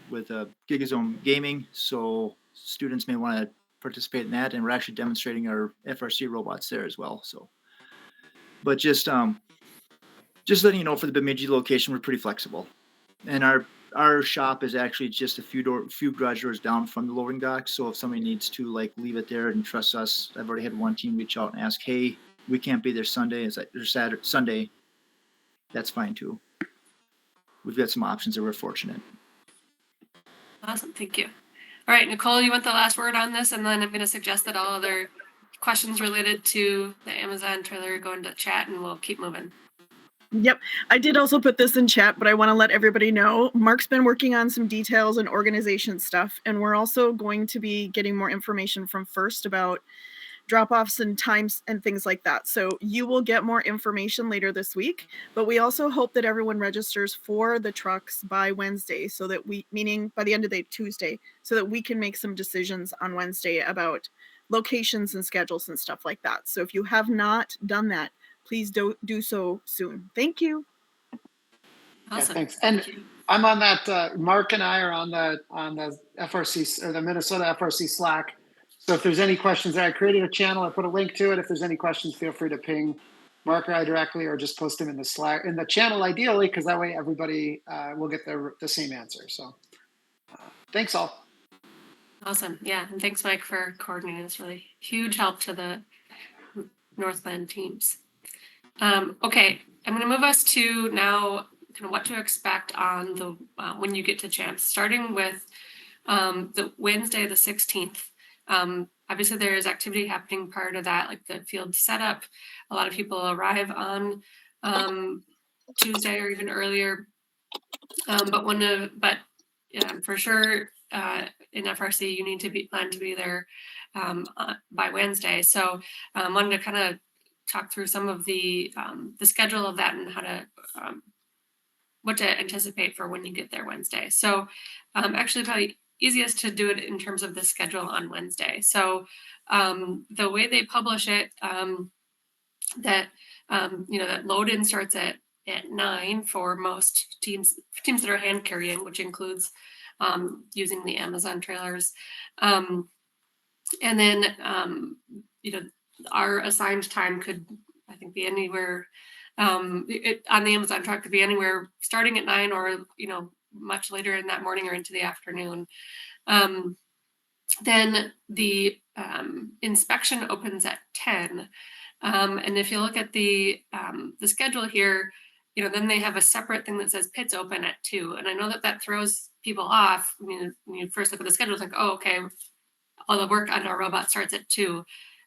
N: with Gigazone Gaming. So students may want to participate in that, and we're actually demonstrating our FRC robots there as well. So, but just letting you know, for the Bemidji location, we're pretty flexible, and our shop is actually just a few garage doors down from the loading dock. So if somebody needs to leave it there and trust us, I've already had one team reach out and ask, "Hey, we can't be there Sunday. It's like there's Sunday." That's fine too. We've got some options that we're fortunate.
B: Awesome, thank you. All right, Nicole, you want the last word on this, and then I'm going to suggest that all other questions related to the Amazon trailer go into chat, and we'll keep moving.
O: Yep, I did also put this in chat, but I want to let everybody know Mark's been working on some details and organization stuff, and we're also going to be getting more information from First about drop-offs and times and things like that. So you will get more information later this week, but we also hope that everyone registers for the trucks by Wednesday, so that meaning by the end of the Tuesday, so that we can make some decisions on Wednesday about locations and schedules and stuff like that. So if you have not done that, please do so soon. Thank you.
B: Awesome.
H: thanks. And
B: Thank you.
H: I'm on that. Mark and I are on the FRC or the Minnesota FRC Slack. So if there's any questions there, I created a channel. I put a link to it. If there's any questions, feel free to ping Mark or I directly, or just post them in the Slack in the channel, ideally, because that way everybody will get the same answer. So thanks all.
B: Awesome. Yeah. And thanks, Mike, for coordinating. It's really huge help to the Northland teams. Okay, I'm going to move us to now kind of what to expect on the when you get to Champs, starting with the Wednesday, the 16th. Obviously, there is activity happening prior to that, like the field setup. A lot of people arrive on Tuesday or even earlier. But for sure, in FRC, you need to plan to be there by Wednesday. So wanted to kind of talk through some of the schedule of that and how to what to anticipate for when you get there Wednesday. So actually probably easiest to do it in terms of the schedule on Wednesday. So the way they publish it, that load in starts at 9 for most teams that are hand carrying, which includes using the Amazon trailers. And then our assigned time could, I think, be anywhere on the Amazon truck could be anywhere starting at 9 or much later in that morning or into the afternoon. Then the inspection opens at 10. And if you look at the schedule here, then they have a separate thing that says pits open at 2. And I know that throws people off. I mean, when you first look at the schedule, it's like, oh, okay, all the work on our robot starts at 2.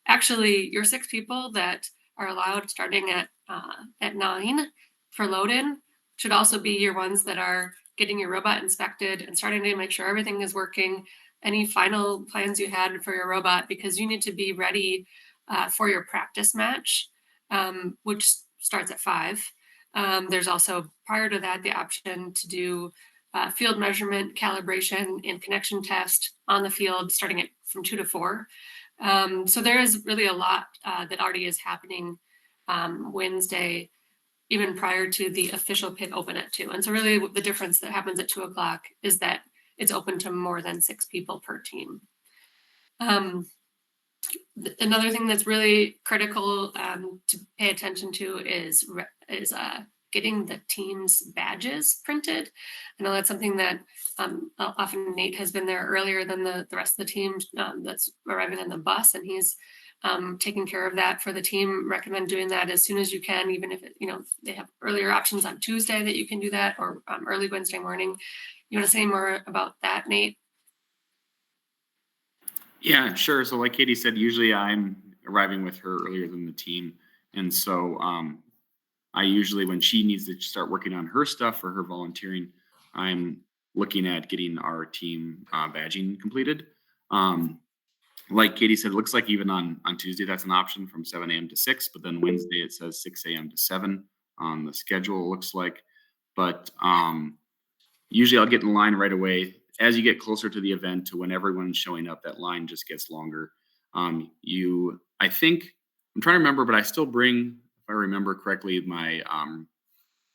B: Actually, your 6 people that are allowed starting at 9 for load-in should also be your ones that are getting your robot inspected and starting to make sure everything is working, any final plans you had for your robot, because you need to be ready for your practice match, which starts at 5. There's also, prior to that, the option to do field measurement, calibration, and connection test on the field starting from 2 to 4. So there is really a lot that already is happening Wednesday, even prior to the official pit open at 2. And so really the difference that happens at 2 o'clock is that it's open to more than 6 people per team. Another thing that's really critical to pay attention to is getting the team's badges printed. I know that's something that often Nate has been there earlier than the rest of the team that's arriving on the bus, and he's taking care of that for the team. Recommend doing that as soon as you can, even if they have earlier options on Tuesday that you can do that, or early Wednesday morning. You want to say more about that, Nate?
M: Yeah, sure. So like Katie said, usually I'm arriving with her earlier than the team. And so I usually, when she needs to start working on her stuff for her volunteering, I'm looking at getting our team badging completed. Like Katie said, it looks like even on Tuesday, that's an option from 7 a.m. to 6, but then Wednesday it says 6 a.m. to 7 on the schedule, it looks like. But usually I'll get in line right away. As you get closer to the event, to when everyone's showing up, that line just gets longer. I think, I'm trying to remember, but I still bring, if I remember correctly, my,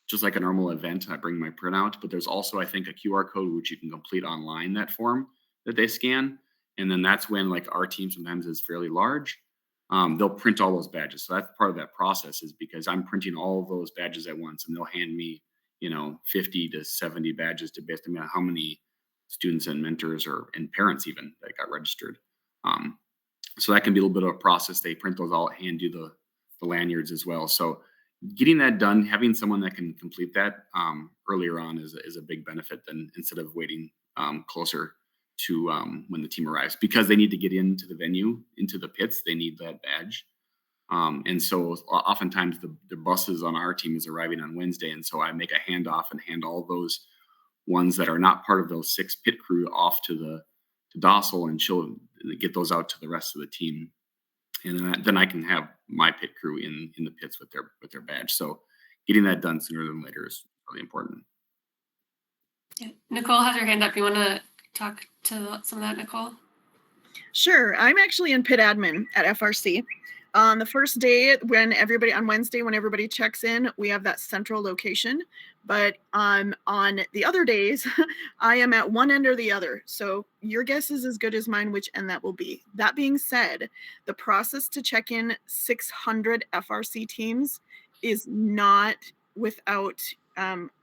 M: just like a normal event, I bring my printout, but there's also, I think, a QR code which you can complete online, that form that they scan. And then that's when, like, our team sometimes is fairly large. They'll print all those badges. So that's part of that process, is because I'm printing all of those badges at once, and they'll hand me, 50 to 70 badges to based on how many students and mentors and parents even that got registered. So that can be a little bit of a process. They print those all, hand you the lanyards as well. So getting that done, having someone that can complete that earlier on is a big benefit, than instead of waiting closer to when the team arrives, because they need to get into the venue, into the pits. They need that badge. And so oftentimes the buses on our team is arriving on Wednesday. And so I make a handoff and hand all those ones that are not part of those 6 pit crew off to Dossel, and she'll get those out to the rest of the team. And then I can have my pit crew in the pits with their badge. So getting that done sooner than later is really important.
B: Yeah. Nicole has her hand up. You want to talk to some of that, Nicole?
O: Sure. I'm actually in pit admin at FRC. On the first day, on Wednesday, when everybody checks in, we have that central location. But on the other days, I am at one end or the other. So your guess is as good as mine which end that will be. That being said, the process to check in 600 FRC teams is not without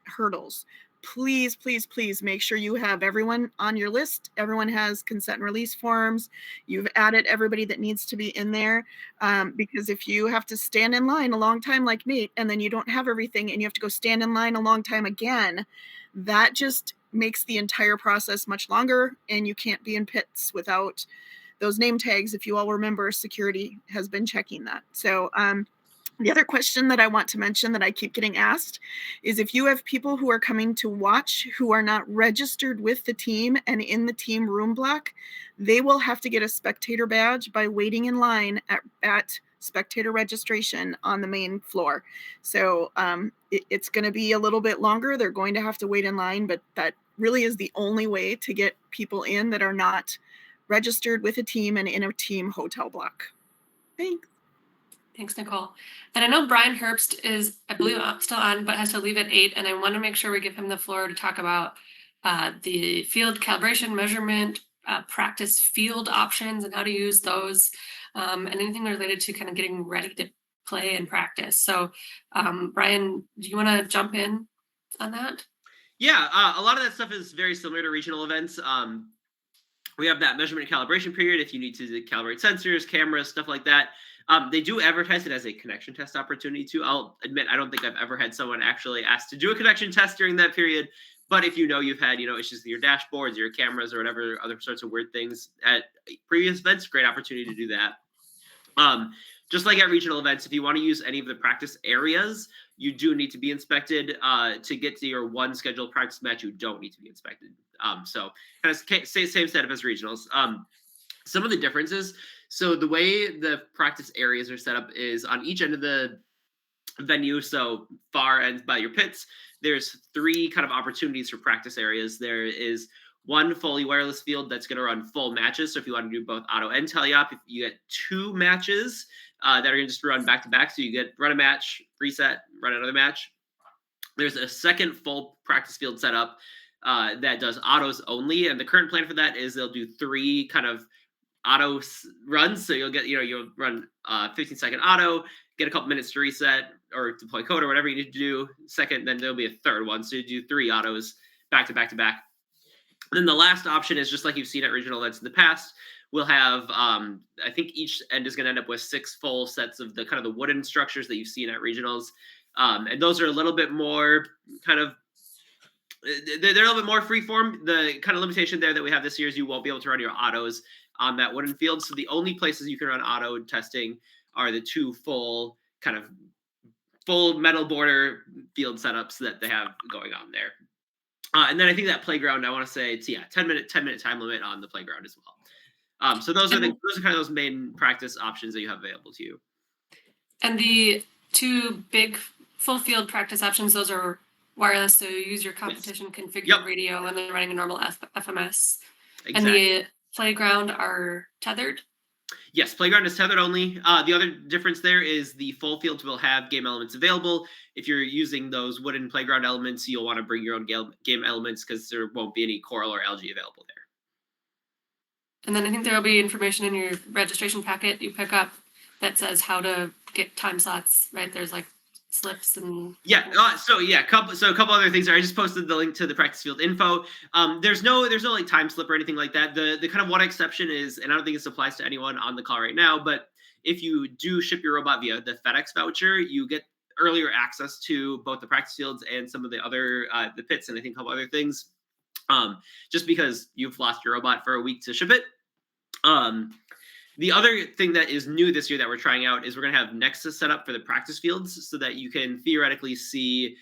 O: hurdles. Please, please, please make sure you have everyone on your list. Everyone has consent and release forms. You've added everybody that needs to be in there. Because if you have to stand in line a long time like Nate, and then you don't have everything and you have to go stand in line a long time again, that just makes the entire process much longer, and you can't be in pits without those name tags. If you all remember, security has been checking that. So the other question that I want to mention that I keep getting asked is if you have people who are coming to watch who are not registered with the team and in the team room block, they will have to get a spectator badge by waiting in line at spectator registration on the main floor. So it's going to be a little bit longer. They're going to have to wait in line, but that really is the only way to get people in that are not registered with a team and in a team hotel block. Thanks.
B: Thanks, Nicole. And I know Brian Herbst is, I believe, still on, but has to leave at 8. And I want to make sure we give him the floor to talk about the field calibration, measurement, practice field options and how to use those, and anything related to kind of getting ready to play and practice. So, Brian, do you want to jump in on that?
D: Yeah, a lot of that stuff is very similar to regional events. We have that measurement and calibration period if you need to calibrate sensors, cameras, stuff like that. They do advertise it as a connection test opportunity too. I'll admit, I don't think I've ever had someone actually asked to do a connection test during that period. But if you've had, issues with your dashboards, your cameras, or whatever other sorts of weird things at previous events, great opportunity to do that. Just like at regional events, if you want to use any of the practice areas, you do need to be inspected. To get to your one scheduled practice match, you don't need to be inspected. So kind of same setup as regionals. Some of the differences. So the way the practice areas are set up is on each end of the venue, so far ends by your pits, there's 3 kind of opportunities for practice areas. There is one fully wireless field that's going to run full matches. So if you want to do both auto and teleop, if you get 2 matches that are going to just run back to back. So you run a match, reset, run another match. There's a second full practice field setup that does autos only. And the current plan for that is they'll do 3 kind of auto runs. So you'll run 15-second auto, get a couple minutes to reset or deploy code or whatever you need to do. Second, then there'll be a third one. So you do 3 autos back to back to back. And then the last option is just like you've seen at regional events in the past. We'll have, I think each end is going to end up with 6 full sets of the kind of the wooden structures that you've seen at regionals. And those are a little bit more kind of, they're a little bit more freeform. The kind of limitation there that we have this year is you won't be able to run your autos on that wooden field. So the only places you can run auto testing are the 2 full metal border field setups that they have going on there. And then I think that playground, I want to say it's 10 minute time limit on the playground as well. So those are kind of those main practice options that you have available to you. And
B: the 2 big full field practice options, those are wireless. So you use your competition configured radio and then running a normal FMS. Exactly. And the playground are tethered?
D: Yes, playground is tethered only. The other difference there is the full fields will have game elements available. If you're using those wooden playground elements, you'll want to bring your own game elements because there won't be any coral or algae available there.
B: And then I think there will be information in your registration packet you pick up that says how to get time slots, right? There's like slips and a couple other things there. I just posted the link to the practice field info. There's no like time slip or anything like that. The kind of one exception is, and I don't think this applies to anyone on the call right now, but if you do ship your robot via the FedEx voucher, you get earlier access to both the practice fields and some of the other the pits and I think a couple other things. Just because you've lost your robot for a week to ship it. The other thing that is new this year that we're trying out is we're going to have Nexus set up for the practice fields so that you can theoretically see,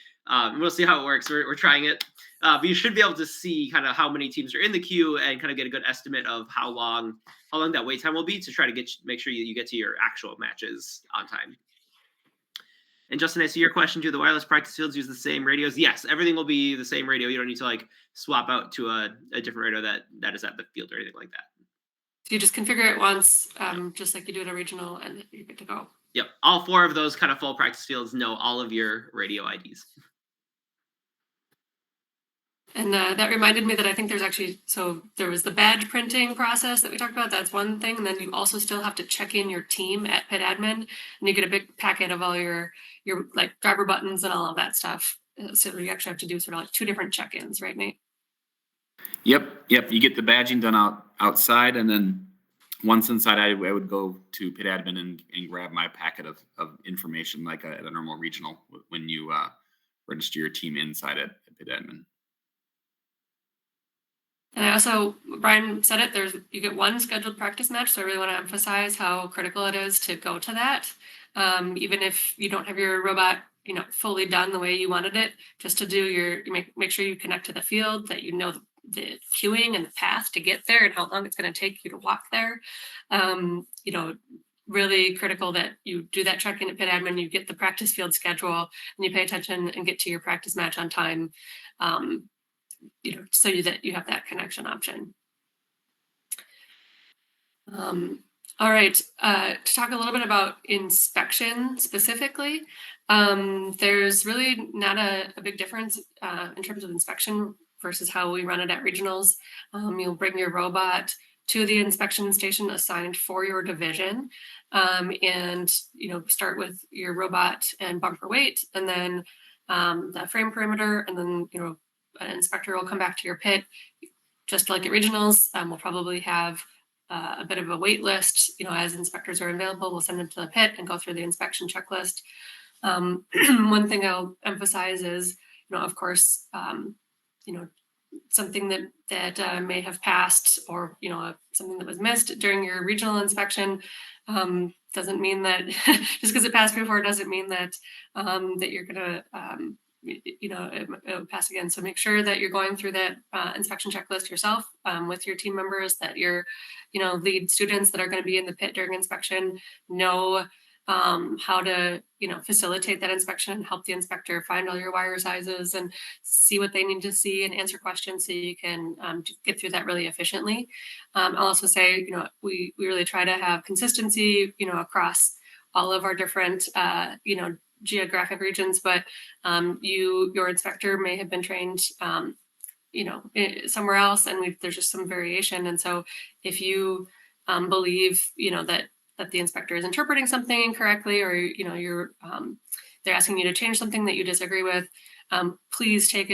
B: we'll see how it works. We're trying it, but you should be able to see kind of how many teams are in the queue and kind of get a good estimate of how long that wait time will be to try to make sure you get to your actual matches on time. And Justin, I see your question. Do the wireless practice fields use the same radios? Yes, everything will be the same radio. You don't need to like swap out to a different radio that is at the field or anything like that. you just configure it once, just like you do at a regional, and you're good to go.
D: Yep. All 4 of those kind of full practice fields know all of your radio IDs.
B: And that reminded me that I think there's actually, so there was the badge printing process that we talked about. That's one thing. And then you also still have to check in your team at Pit Admin, and you get a big packet of all your like driver buttons and all of that stuff. So you actually have to do sort of like 2 different check-ins, right, Nate?
M: Yep. You get the badging done outside, and then once inside, I would go to Pit Admin and grab my packet of information like at a normal regional when you register your team inside at Pit Admin.
B: And I also, Brian said it, you get 1 scheduled practice match. So I really want to emphasize how critical it is to go to that. Even if you don't have your robot, fully done the way you wanted it, just to do make sure you connect to the field, that you know the queuing and the path to get there and how long it's going to take you to walk there. Really critical that you do that check-in at Pit Admin, you get the practice field schedule, and you pay attention and get to your practice match on time. So that you have that connection option. All right, to talk a little bit about inspection specifically, there's really not a big difference in terms of inspection versus how we run it at regionals. You'll bring your robot to the inspection station assigned for your division, and start with your robot and bumper weight, and then the frame perimeter, and then an inspector will come back to your pit, just like at regionals. We'll probably have a bit of a wait list. As inspectors are available, we'll send them to the pit and go through the inspection checklist. One thing I'll emphasize is, of course, something that may have passed, or something that was missed during your regional inspection, doesn't mean that just because it passed before doesn't mean that that you're gonna it pass again. So make sure that you're going through that inspection checklist yourself with your team members, that your lead students that are going to be in the pit during inspection know how to facilitate that inspection and help the inspector find all your wire sizes and see what they need to see and answer questions, so you can get through that really efficiently. I'll also say, we really try to have consistency across all of our different geographic regions, but your inspector may have been trained somewhere else, and there's just some variation. And so if you believe that the inspector is interpreting something incorrectly, or you're they're asking you to change something that you disagree with, please take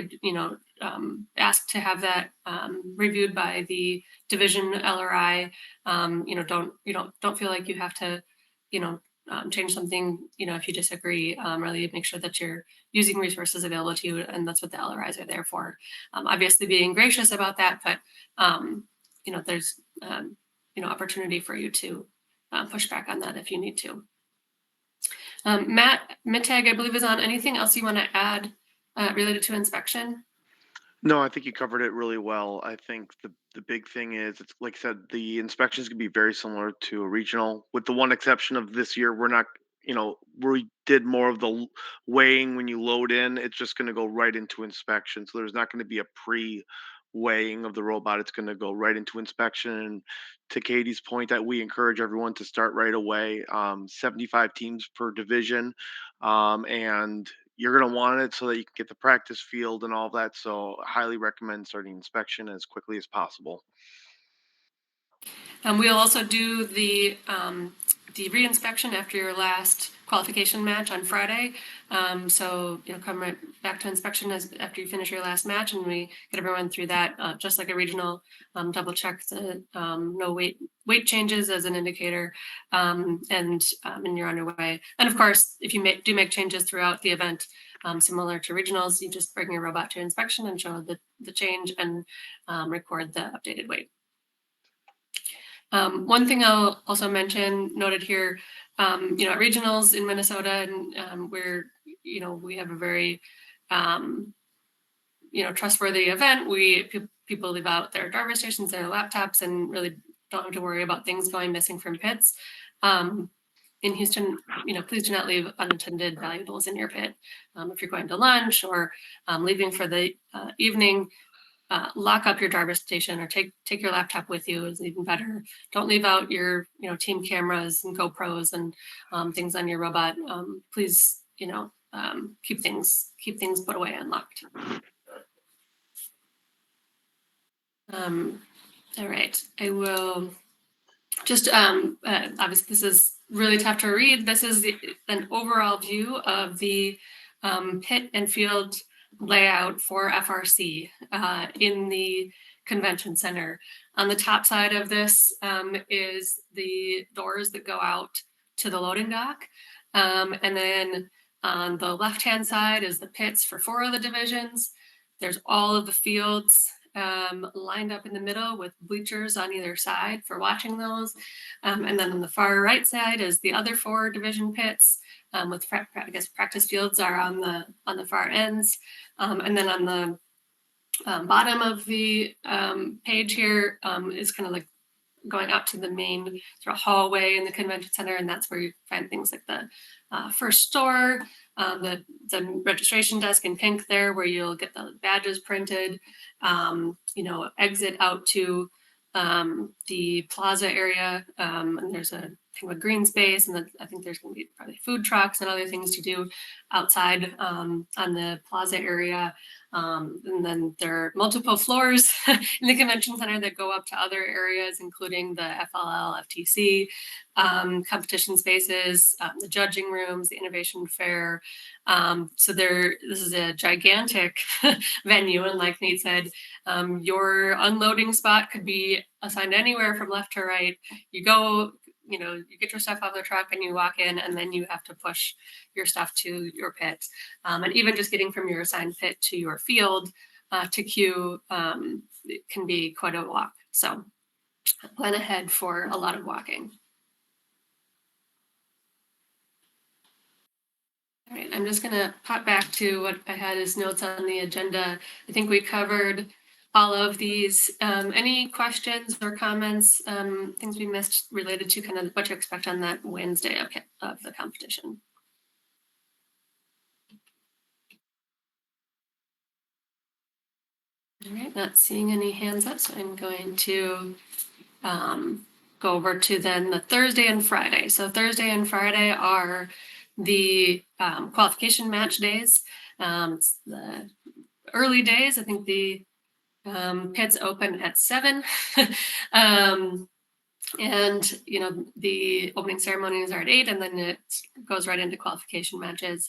B: ask to have that reviewed by the division LRI. Don't feel like you have to change something if you disagree. Really make sure that you're using resources available to you, and that's what the LRIs are there for. Obviously being gracious about that, but there's opportunity for you to push back on that if you need to. Matt Mittag, I believe, is on. Anything else you want to add related to inspection?
P: No, I think you covered it really well. I think the big thing is, it's like I said, the inspections can be very similar to a regional, with the one exception of this year, we're not, we did more of the weighing when you load in. It's just going to go right into inspection. So there's not going to be a pre-weighing of the robot. It's going to go right into inspection. And to Katie's point, that we encourage everyone to start right away. 75 teams per division, and you're going to want it so that you can get the practice field and all of that. So I highly recommend starting inspection as quickly as possible.
B: We'll also do the re-inspection after your last qualification match on Friday. So come right back to inspection after you finish your last match, and we get everyone through that, just like a regional. Double check the no weight changes as an indicator, and you're on your way. And of course, if you do make changes throughout the event, similar to regionals, you just bring your robot to inspection and show the change and record the updated weight. One thing I'll also mention, noted here, at regionals in Minnesota, and we have a very trustworthy event. People leave out their driver stations, their laptops, and really don't have to worry about things going missing from pits. In Houston, please do not leave unattended valuables in your pit. If you're going to lunch or leaving for the evening, lock up your driver's station or take your laptop with you is even better. Don't leave out your team cameras and GoPros and things on your robot. Please keep things put away and locked. All right, I will just obviously this is really tough to read. This is an overall view of the pit and field layout for FRC in the convention center. On the top side of this is the doors that go out to the loading dock. And then on the left-hand side is the pits for 4 of the divisions. There's all of the fields lined up in the middle with bleachers on either side for watching those. And then on the far right side is the other 4 division pits with, I guess, practice fields are on the far ends. And then on the bottom of the page here is kind of like going out to the main sort of hallway in the convention center, and that's where you find things like the first store, the registration desk in pink there, where you'll get the badges printed. Exit out to the plaza area, and there's a kind of a green space, and then I think there's going to be probably food trucks and other things to do outside on the plaza area. And then there are multiple floors in the convention center that go up to other areas, including the FLL, FTC, competition spaces, the judging rooms, the innovation fair. So this is a gigantic venue, and like Nate said, your unloading spot could be assigned anywhere from left to right. You go, you get your stuff off the truck and you walk in, and then you have to push your stuff to your pit. And even just getting from your assigned pit to your field to queue it can be quite a walk. So plan ahead for a lot of walking. All right, I'm just gonna pop back to what I had as notes on the agenda. I think we covered all of these. Any questions or comments, things we missed related to kind of what to expect on that Wednesday of the competition? All right, not seeing any hands up, so I'm going to go over to then the Thursday and Friday. So Thursday and Friday are the qualification match days. It's the early days. I think the pits open at 7. And the opening ceremonies are at 8, and then it goes right into qualification matches.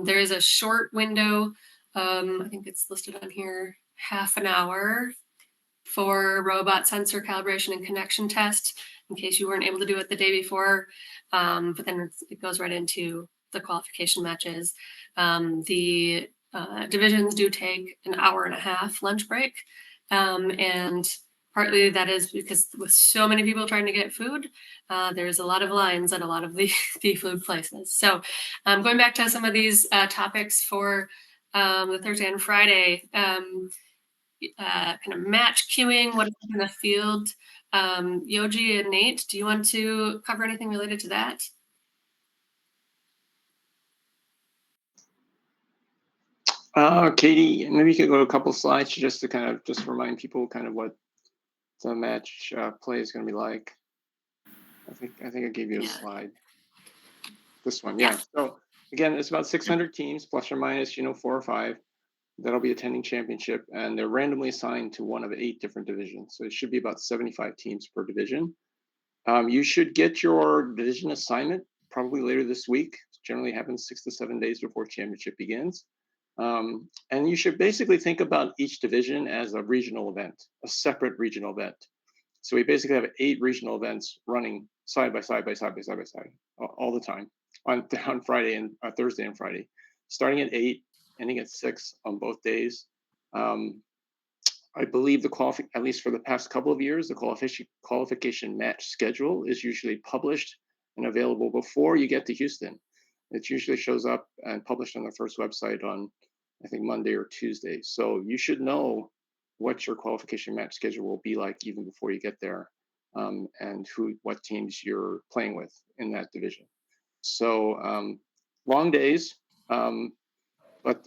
B: There is a short window, I think it's listed on here, half an hour for robot sensor calibration and connection test, in case you weren't able to do it the day before. But then it goes right into the qualification matches. The divisions do take an hour and a half lunch break, and partly that is because with so many people trying to get food, there's a lot of lines at a lot of the food places. So going back to some of these topics for the Thursday and Friday, kind of match queuing, what is in the field. Yoji and Nate, do you want to cover anything related to that?
Q: Katie, maybe you could go to a couple slides just to kind of just remind people kind of what the match play is going to be like. I think I gave you a slide. This one, yeah. So again, it's about 600 teams plus or minus 4 or 5 that'll be attending championship, and they're randomly assigned to one of 8 different divisions. So it should be about 75 teams per division. You should get your division assignment probably later this week. It generally happens 6 to 7 days before championship begins. And you should basically think about each division as a regional event, a separate regional event. So we basically have 8 regional events running side by side all the time on Friday and Thursday and Friday, starting at 8, ending at 6 on both days. I believe at least for the past couple of years, the qualification match schedule is usually published and available before you get to Houston. It usually shows up and published on the first website on, I think, Monday or Tuesday. So you should know what your qualification match schedule will be like even before you get there, and what teams you're playing with in that division. So long days. but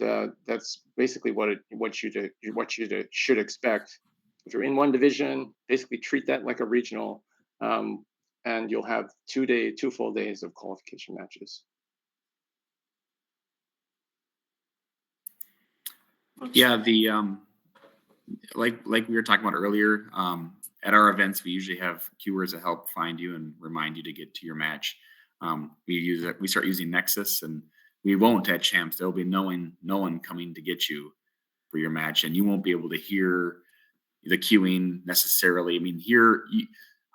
Q: that's basically what you should expect. If you're in one division, basically treat that like a regional, and you'll have 2 full days of qualification matches.
M: Yeah, the like we were talking about earlier, at our events we usually have keywords that help find you and remind you to get to your match. We start using Nexus, and we won't at Champs. There'll be no one coming to get you for your match, and you won't be able to hear the queuing necessarily. I mean,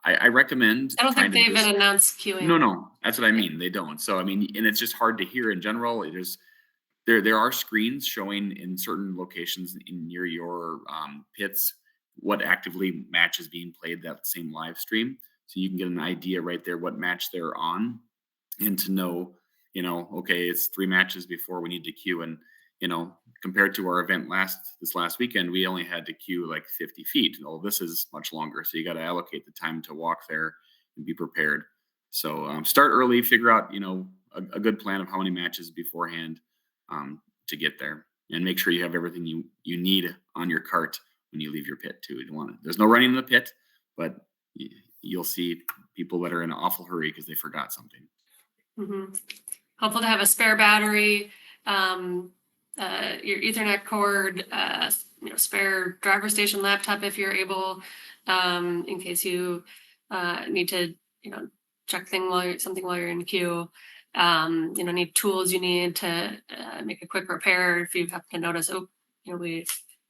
M: I recommend.
B: I don't think they even announced queuing.
M: No, that's what I mean. They don't. So I mean, and it's just hard to hear in general. It is. There are screens showing in certain locations near your pits what actively match is being played that same live stream, so you can get an idea right there what match they're on, and to know, okay, it's 3 matches before we need to queue. And compared to our event this last weekend, we only had to queue like 50 feet. Oh, this is much longer, so you got to allocate the time to walk there and be prepared. So start early, figure out a good plan of how many matches beforehand to get there, and make sure you have everything you need on your cart when you leave your pit too. There's no running in the pit, but you'll see people that are in an awful hurry because they forgot something.
B: Mm-hmm. Helpful to have a spare battery, your Ethernet cord, spare driver station laptop if you're able, in case you need to check something while you're in queue. Need tools you need to make a quick repair if you happen to notice,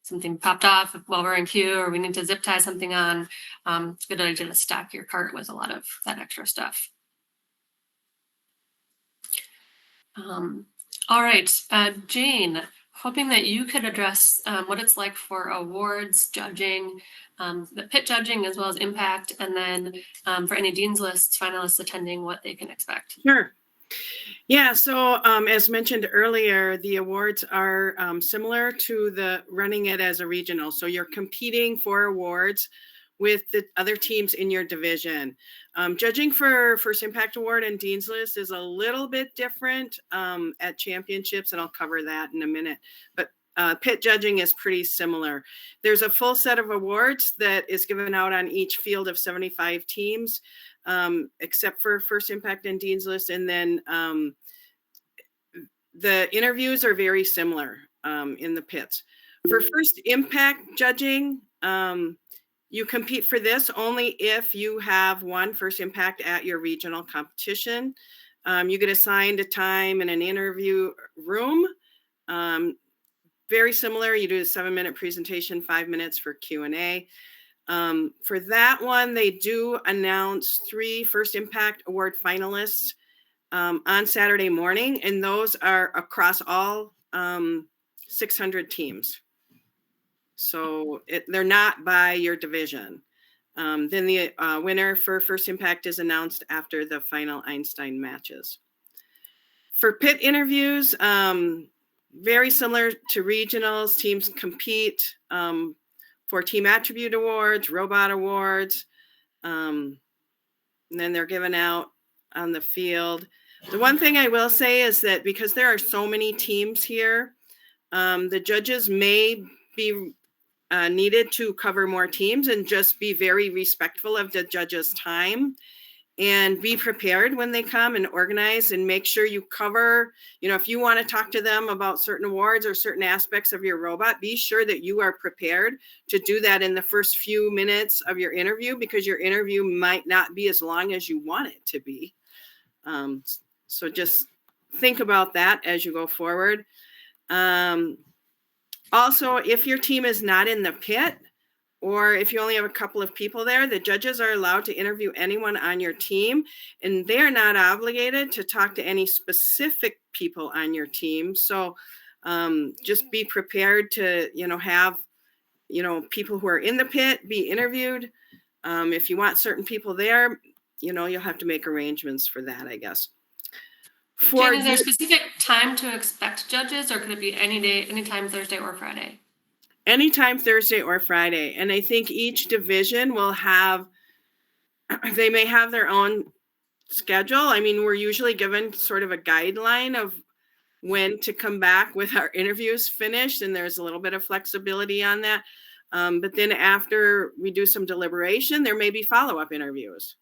B: something popped off while we're in queue, or we need to zip tie something on. It's a good idea to stack your cart with a lot of that extra stuff. All right, Jane, hoping that you could address what it's like for awards judging, the pit judging as well as impact, and then for any Dean's Lists finalists attending, what they can expect.
O: Sure. Yeah, so as mentioned earlier, the awards are similar to the running it as a regional. So you're competing for awards with the other teams in your division. Judging for First Impact Award and Dean's List is a little bit different at championships, and I'll cover that in a minute. But pit judging is pretty similar. There's a full set of awards that is given out on each field of 75 teams. Except for First Impact and Dean's List. And then the interviews are very similar in the pits. For First Impact judging, you compete for this only if you have won First Impact at your regional competition. You get assigned a time in an interview room. Very similar. You do a 7-minute presentation, 5 minutes for Q&A. For that one, they do announce 3 First Impact Award finalists on Saturday morning, and those are across all 600 teams. So they're not by your division. Then the winner for First Impact is announced after the final Einstein matches. For pit interviews, very similar to regionals, teams compete for team attribute awards, robot awards, and then they're given out on the field. The one thing I will say is that because there are so many teams here, the judges may be needed to cover more teams, and just be very respectful of the judges' time and be prepared when they come and organize, and make sure you cover, if you want to talk to them about certain awards or certain aspects of your robot, be sure that you are prepared to do that in the first few minutes of your interview, because your interview might not be as long as you want it to be. So just think about that as you go forward. Also, if your team is not in the pit, or if you only have a couple of people there, the judges are allowed to interview anyone on your team, and they are not obligated to talk to any specific people on your team. So just be prepared to, have, people who are in the pit be interviewed. If you want certain people there, you'll have to make arrangements for that, I guess.
B: Jen, is there a specific time to expect judges, or could it be any day, anytime Thursday or Friday?
O: Anytime Thursday or Friday. And I think each division will they may have their own schedule. I mean, we're usually given sort of a guideline of
R: when to come back with our interviews finished, and there's a little bit of flexibility on that. But then after we do some deliberation, there may be follow-up interviews.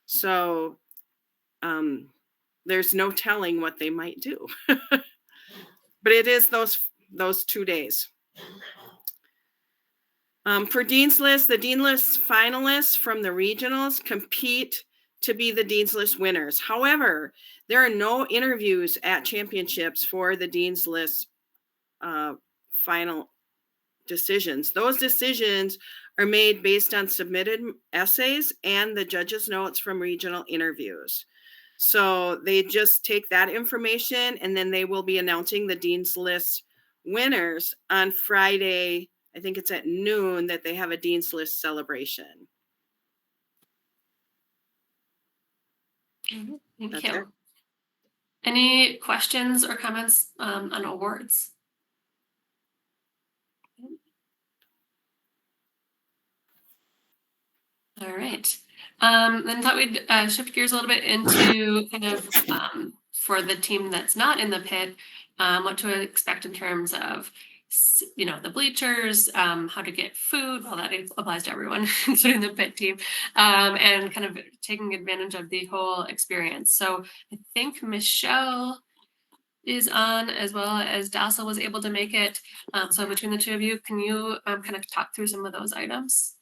R: So there's no telling what they might do. But it is those 2 days. For Dean's List, the Dean's List finalists from the regionals compete to be the Dean's List winners. However, there are no interviews at championships for the Dean's List final decisions. Those decisions are made based on submitted essays and the judges' notes from regional interviews. So they just take that information, and then they will be announcing the Dean's List winners on Friday. I think it's at noon that they have a Dean's List celebration.
B: Thank
R: That's
B: you.
R: it.
B: Any questions or comments on awards? All right. Then thought we'd shift gears a little bit into kind of for the team that's not in the pit, what to expect in terms of the bleachers, how to get food. Well, that applies to everyone, including the pit team, and kind of taking advantage of the whole experience. So I think Michelle is on, as well as Dassel was able to make it. So between the two of you, can you kind of talk through some of those items?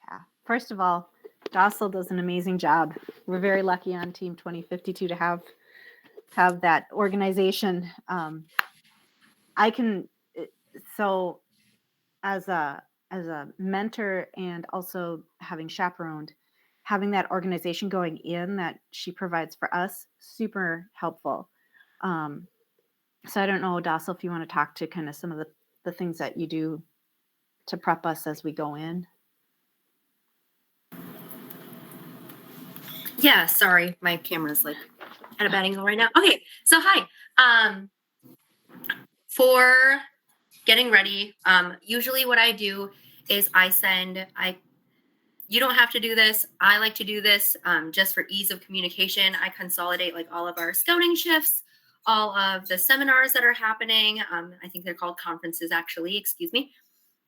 S: Yeah. First of all, Dassel does an amazing job. We're very lucky on Team 2052 to have that organization. So as a mentor and also having chaperoned, having that organization going in that she provides for us, super helpful. So I don't know, Dassel, if you want to talk to kind of some of the things that you do to prep us as we go in.
E: Yeah, sorry, my camera's like at a bad angle right now. Okay, so hi. For getting ready, usually what I do is you don't have to do this. I like to do this just for ease of communication. I consolidate like all of our scouting shifts, all of the seminars that are happening. I think they're called conferences, actually, excuse me,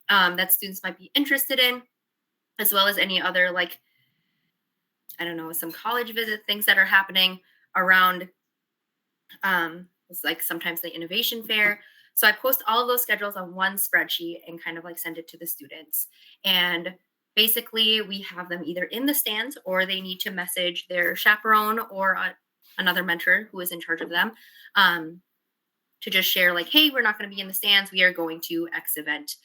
E: that students might be interested in, as well as any other, like, I don't know, some college visit things that are happening around, it's like sometimes the innovation fair. So I post all of those schedules on one spreadsheet and kind of like send it to the students. And basically we have them either in the stands or they need to message their chaperone or another mentor who is in charge of them to just share like, hey, we're not going to be in the stands. We are going to X event.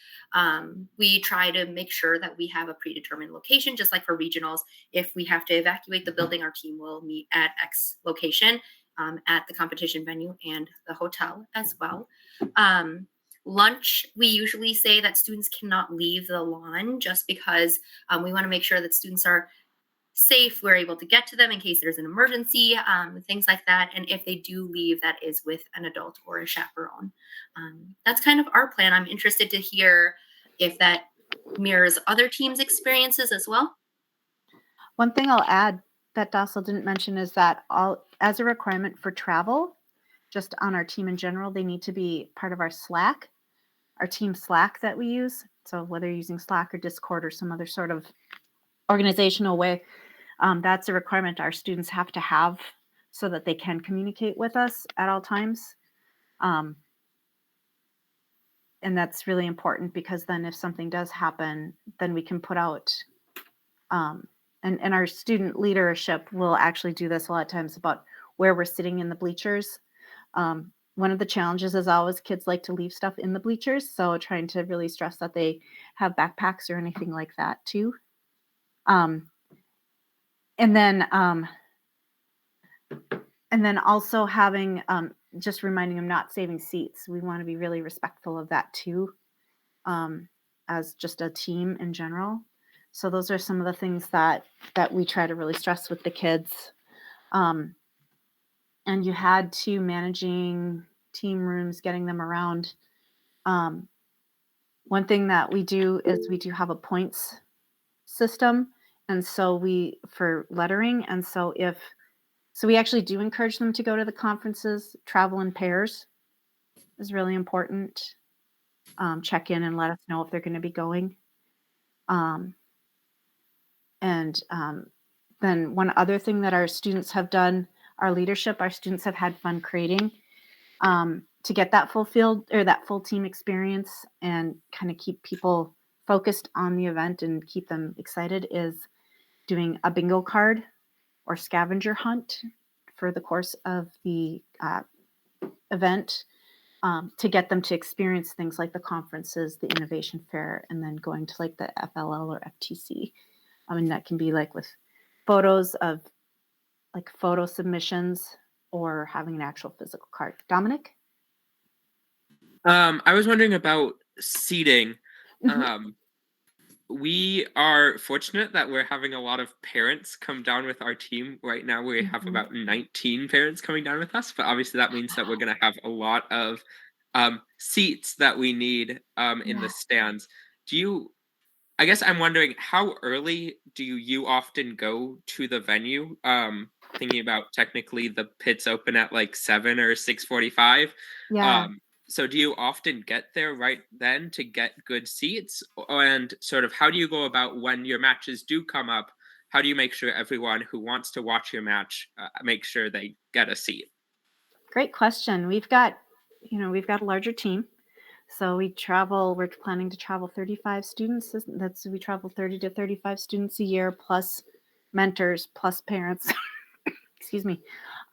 E: We try to make sure that we have a predetermined location, just like for regionals. If we have to evacuate the building, our team will meet at X location at the competition venue and the hotel as well. Lunch, we usually say that students cannot leave the lawn just because we want to make sure that students are safe. We're able to get to them in case there's an emergency, things like that. And if they do leave, that is with an adult or a chaperone. That's kind of our plan. I'm interested to hear if that mirrors other teams' experiences as well.
S: One thing I'll add that Dassel didn't mention is that as a requirement for travel, just on our team in general, they need to be part of our Slack, our team Slack that we use. So whether you're using Slack or Discord or some other sort of organizational way, that's a requirement our students have to have so that they can communicate with us at all times. And that's really important because then if something does happen, then we can put out, and our student leadership will actually do this a lot of times about where we're sitting in the bleachers. One of the challenges is always kids like to leave stuff in the bleachers. So trying to really stress that they have backpacks or anything like that too. And then also having, just reminding them not saving seats. We want to be really respectful of that too, as just a team in general. So those are some of the things that we try to really stress with the kids. And you had to managing team rooms, getting them around. One thing that we do is we do have a points system. And so for lettering. And so we actually do encourage them to go to the conferences, travel in pairs. is really important. Check in and let us know if they're going to be going. And then one other thing that our students have done, our leadership, our students have had fun creating to get that full field or that full team experience and kind of keep people focused on the event and keep them excited, is doing a bingo card or scavenger hunt for the course of the event to get them to experience things like the conferences, the innovation fair, and then going to like the FLL or FTC. I mean, that can be like with photos of like photo submissions or having an actual physical card. Dominic?
T: I was wondering about seating. We are fortunate that we're having a lot of parents come down with our team. Right now, we have about 19 parents coming down with us, but obviously that means that we're going to have a lot of seats that we need in the stands. I guess I'm wondering, how early do you often go to the venue? Thinking about technically the pits open at like 7 or 6:45.
S: Yeah.
T: So do you often get there right then to get good seats? And sort of how do you go about when your matches do come up? How do you make sure everyone who wants to watch your match make sure they get a seat?
S: Great question. We've got a larger team. So we're planning to travel 35 students. We travel 30 to 35 students a year, plus mentors, plus parents. Excuse me.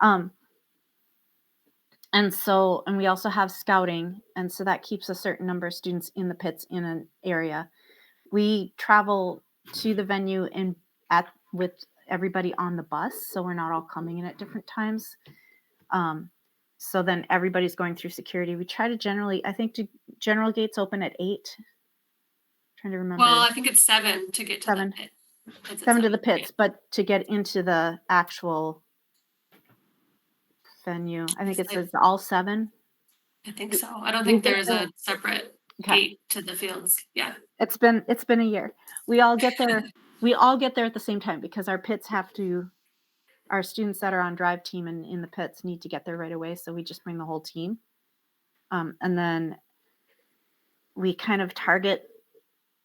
S: And we also have scouting. And so that keeps a certain number of students in the pits in an area. We travel to the venue with everybody on the bus. So we're not all coming in at different times. So then everybody's going through security. We try to general gates open at 8. Trying to remember.
B: Well, I think it's 7 to get to
S: 7.
B: the pit. It's at
S: 7 to the
B: 7,
S: pits, but to get into the actual venue, I think it says all 7.
B: I think so. I don't think there's a separate gate to the fields. Yeah.
S: It's been a year. We all get there. We all get there at the same time because our pits our students that are on drive team and in the pits need to get there right away. So we just bring the whole team. And then we kind of target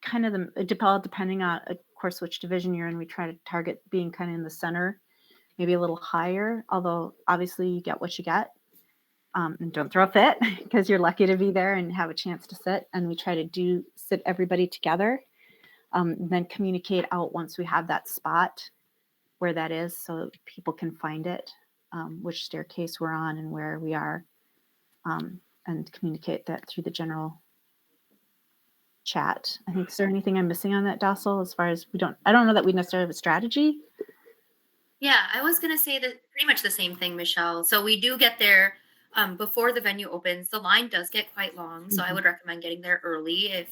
S: depending on, of course, which division you're in, we try to target being kind of in the center, maybe a little higher, although obviously you get what you get. And don't throw a fit because you're lucky to be there and have a chance to sit. And we try to sit everybody together, then communicate out once we have that spot where that is so people can find it, which staircase we're on and where we are, and communicate that through the general chat. I think, is there anything I'm missing on that, Dossel, as far as I don't know that we necessarily have a strategy?
E: Yeah, I was going to say that pretty much the same thing, Michelle. So we do get there before the venue opens. The line does get quite long, so I would recommend getting there early if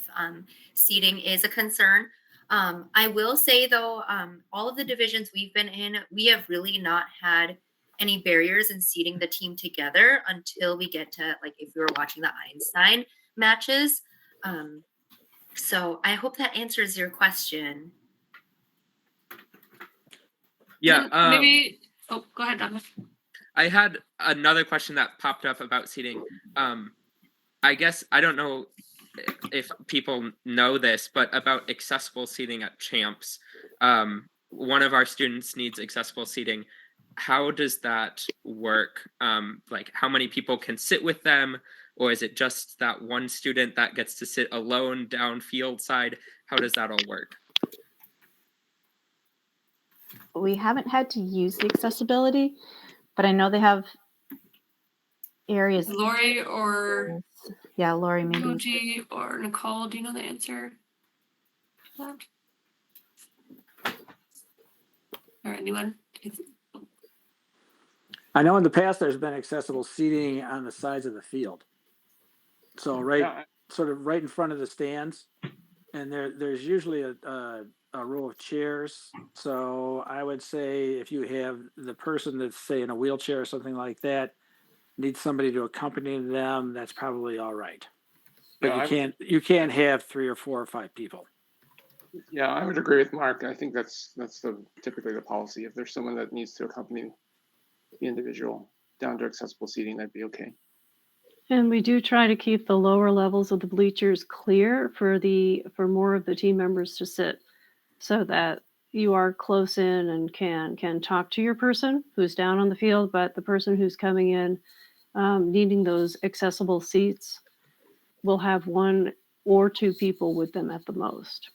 E: seating is a concern. I will say, though, all of the divisions we've been in, we have really not had any barriers in seating the team together until we get to, like, if we were watching the Einstein matches. So I hope that answers your question.
T: Yeah.
B: Maybe. Oh, go ahead, Dominic.
T: I had another question that popped up about seating. I guess I don't know if people know this, but about accessible seating at Champs. One of our students needs accessible seating. How does that work? Like, how many people can sit with them? Or is it just that one student that gets to sit alone down field side? How does that all work?
S: We haven't had to use the accessibility, but I know they have areas.
B: Lori or
S: Lori maybe.
B: Yuji or Nicole, do you know the answer? Or anyone?
I: I know in the past there's been accessible seating on the sides of the field. So sort of right in front of the stands, and there's usually a row of chairs. So I would say if you have the person that's, say, in a wheelchair or something like that, needs somebody to accompany them, that's probably all right. But you can't have 3 or 4 or 5 people.
Q: Yeah, I would agree with Mark. I think that's typically the policy. If there's someone that needs to accompany the individual down to accessible seating, that'd be okay.
C: And we do try to keep the lower levels of the bleachers clear for more of the team members to sit, so that you are close in and can talk to your person who's down on the field, but the person who's coming in needing those accessible seats will have 1 or 2 people with them at the most.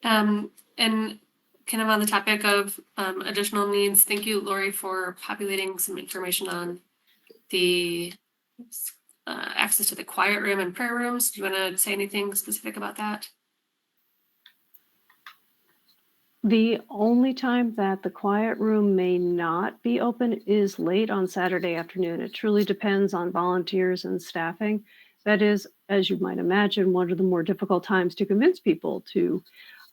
B: And kind of on the topic of additional needs, thank you, Lori, for populating some information on the access to the quiet room and prayer rooms. Do you want to say anything specific about that?
C: The only time that the quiet room may not be open is late on Saturday afternoon. It truly depends on volunteers and staffing. That is, as you might imagine, one of the more difficult times to convince people to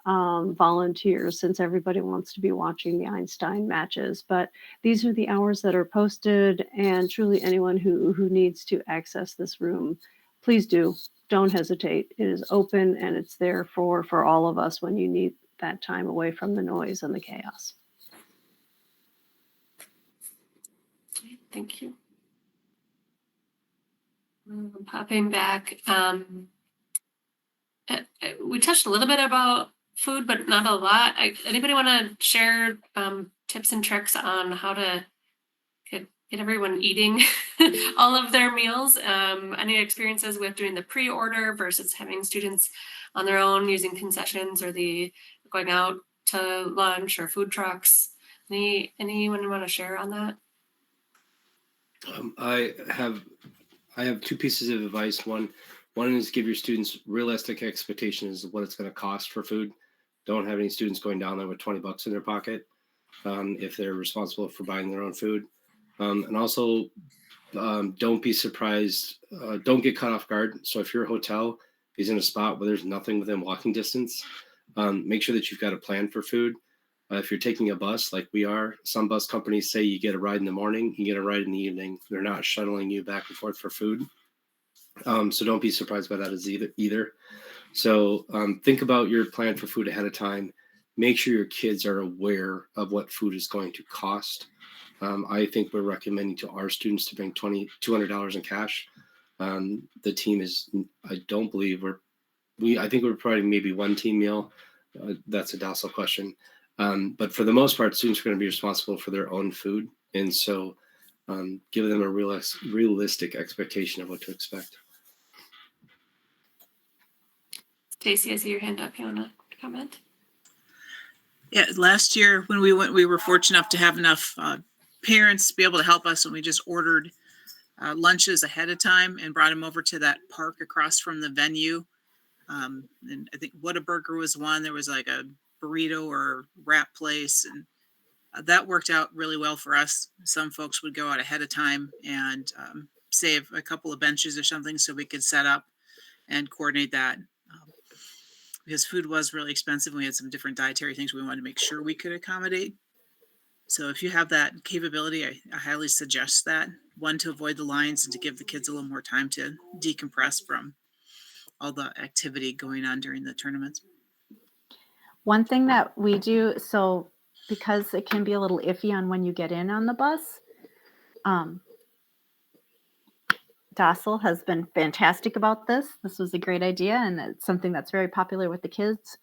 C: volunteer, since everybody wants to be watching the Einstein matches. But these are the hours that are posted, and truly anyone who needs to access this room, please do. Don't hesitate. It is open and it's there for all of us when you need that time away from the noise and the chaos.
B: Thank you. Popping back, we touched a little bit about food, but not a lot. Anybody want to share tips and tricks on how to get everyone eating all of their meals? Any experiences with doing the pre-order versus having students on their own using concessions or going out to lunch or food trucks? Anyone want to share on that?
A: I have 2 pieces of advice. One is give your students realistic expectations of what it's going to cost for food. Don't have any students going down there with $20 in their pocket if they're responsible for buying their own food. And also, don't be surprised. Don't get caught off guard. So if your hotel is in a spot where there's nothing within walking distance, make sure that you've got a plan for food. If you're taking a bus like we are, some bus companies say you get a ride in the morning, you get a ride in the evening. They're not shuttling you back and forth for food. So don't be surprised by that as either. So think about your plan for food ahead of time. Make sure your kids are aware of what food is going to cost. I think we're recommending to our students to bring $200 in cash. The team is, I don't believe I think we're providing maybe 1 team meal. That's a docile question. But for the most part, students are going to be responsible for their own food. And so give them a realistic expectation of what to expect.
B: Stacy, I see your hand up. You want to comment?
U: Yeah, last year when we went, we were fortunate enough to have enough parents be able to help us, and we just ordered lunches ahead of time and brought them over to that park across from the venue. And I think Whataburger was one. There was like a burrito or wrap place, and that worked out really well for us. Some folks would go out ahead of time and save a couple of benches or something so we could set up and coordinate that. Because food was really expensive. We had some different dietary things we wanted to make sure we could accommodate. So if you have that capability, I highly suggest that. One, to avoid the lines and to give the kids a little more time to decompress from all the activity going on during the tournaments.
S: One thing that we do, so because it can be a little iffy on when you get in on the bus, Docile has been fantastic about this. This was a great idea, and it's something that's very popular with the kids,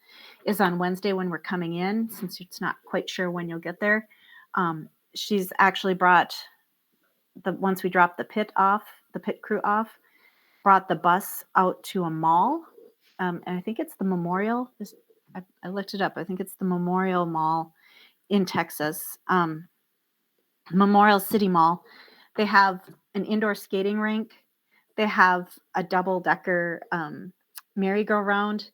S: is on Wednesday when we're coming in, since it's not quite sure when you'll get there. She's actually brought, once we drop the pit crew off, brought the bus out to a mall. And I think it's the Memorial. I looked it up. I think it's the Memorial Mall in Texas. Memorial City Mall. They have an indoor skating rink. They have a double-decker merry-go-round,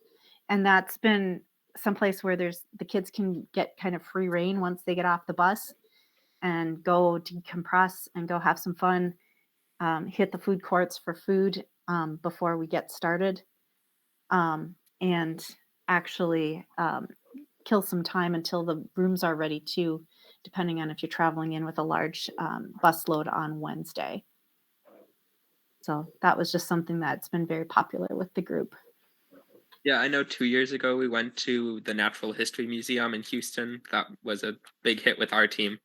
S: and that's been someplace where the kids can get kind of free reign once they get off the bus and go decompress and go have some fun, hit the food courts for food before we get started, and actually kill some time until the rooms are ready too, depending on if you're traveling in with a large bus load on Wednesday. So that was just something that's been very popular with the group.
T: Yeah, I know 2 years ago we went to the Natural History Museum in Houston. That was a big hit with our team.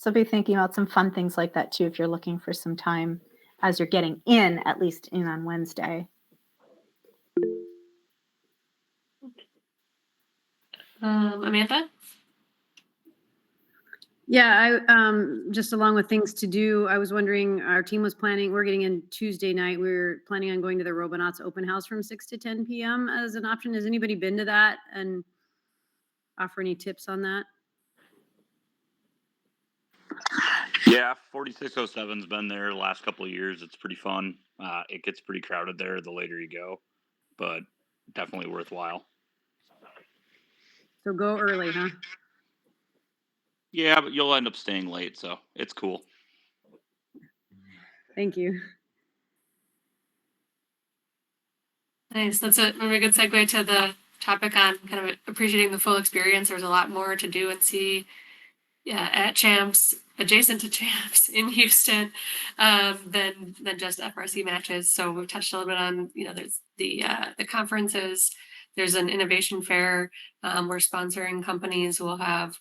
S: So be thinking about some fun things like that too if you're looking for some time as you're getting in, at least in on Wednesday.
B: Amanda?
G: Yeah, I just along with things to do, I was wondering, our team was planning, we're getting in Tuesday night. We're planning on going to the Robonauts open house from 6 to 10 p.m. as an option. Has anybody been to that and offer any tips on that?
F: Yeah, 4607's been there the last couple of years. It's pretty fun. It gets pretty crowded there the later you go, but definitely worthwhile.
G: So go early, huh?
F: Yeah, but you'll end up staying late, so it's cool.
G: Thank you.
B: Nice. That's a really good segue to the topic on kind of appreciating the full experience. There's a lot more to do and see at Champs, adjacent to Champs in Houston, than just FRC matches. So we've touched a little bit on, there's the conferences. There's an innovation fair. We're sponsoring companies who will have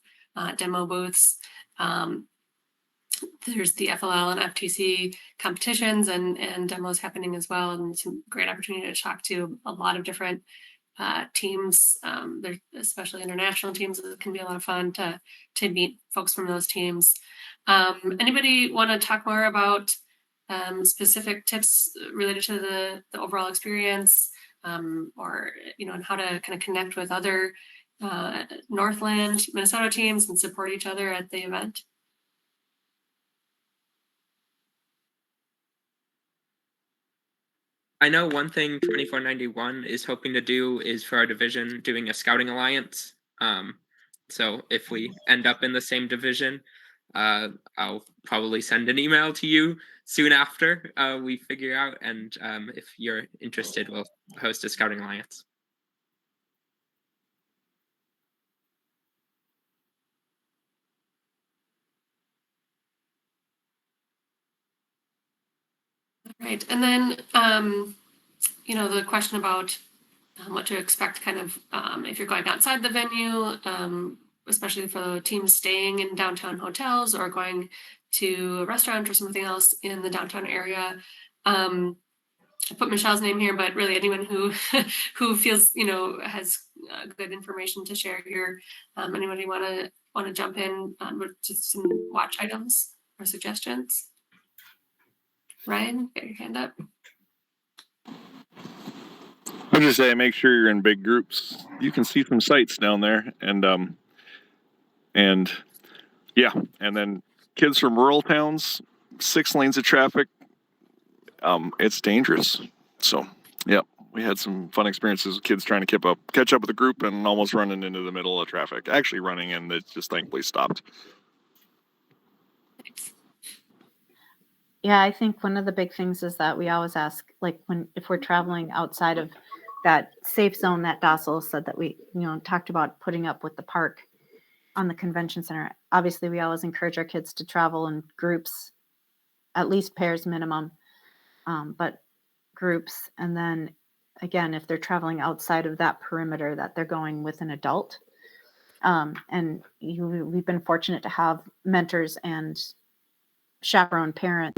B: demo booths. There's the FLL and FTC competitions and demos happening as well, and some great opportunity to talk to a lot of different teams. There's especially international teams. It can be a lot of fun to meet folks from those teams. Anybody want to talk more about specific tips related to the overall experience, or and how to kind of connect with other Northland, Minnesota teams and support each other at the event?
T: I know one thing 2491 is hoping to do is for our division doing a scouting alliance. So if we end up in the same division, I'll probably send an email to you soon after we figure out. And if you're interested, we'll host a scouting alliance.
B: Right. And then, the question about what to expect kind of if you're going outside the venue, especially for the teams staying in downtown hotels or going to a restaurant or something else in the downtown area. I put Michelle's name here, but really anyone who feels, has good information to share here. Anybody want to jump in with just some watch items or suggestions? Ryan, get your hand up.
V: I'll just say make sure you're in big groups. You can see some sights down there, and then kids from rural towns, 6 lanes of traffic. It's dangerous. So, yeah, we had some fun experiences with kids trying to catch up with the group and almost running into the middle of traffic. Actually running, and it just thankfully stopped.
S: Yeah, I think one of the big things is that we always ask, like if we're traveling outside of that safe zone that Dossel said that we, talked about putting up with the park on the convention center. Obviously, we always encourage our kids to travel in groups, at least pairs minimum, but groups. And then again, if they're traveling outside of that perimeter, that they're going with an adult. And we've been fortunate to have mentors and chaperone parents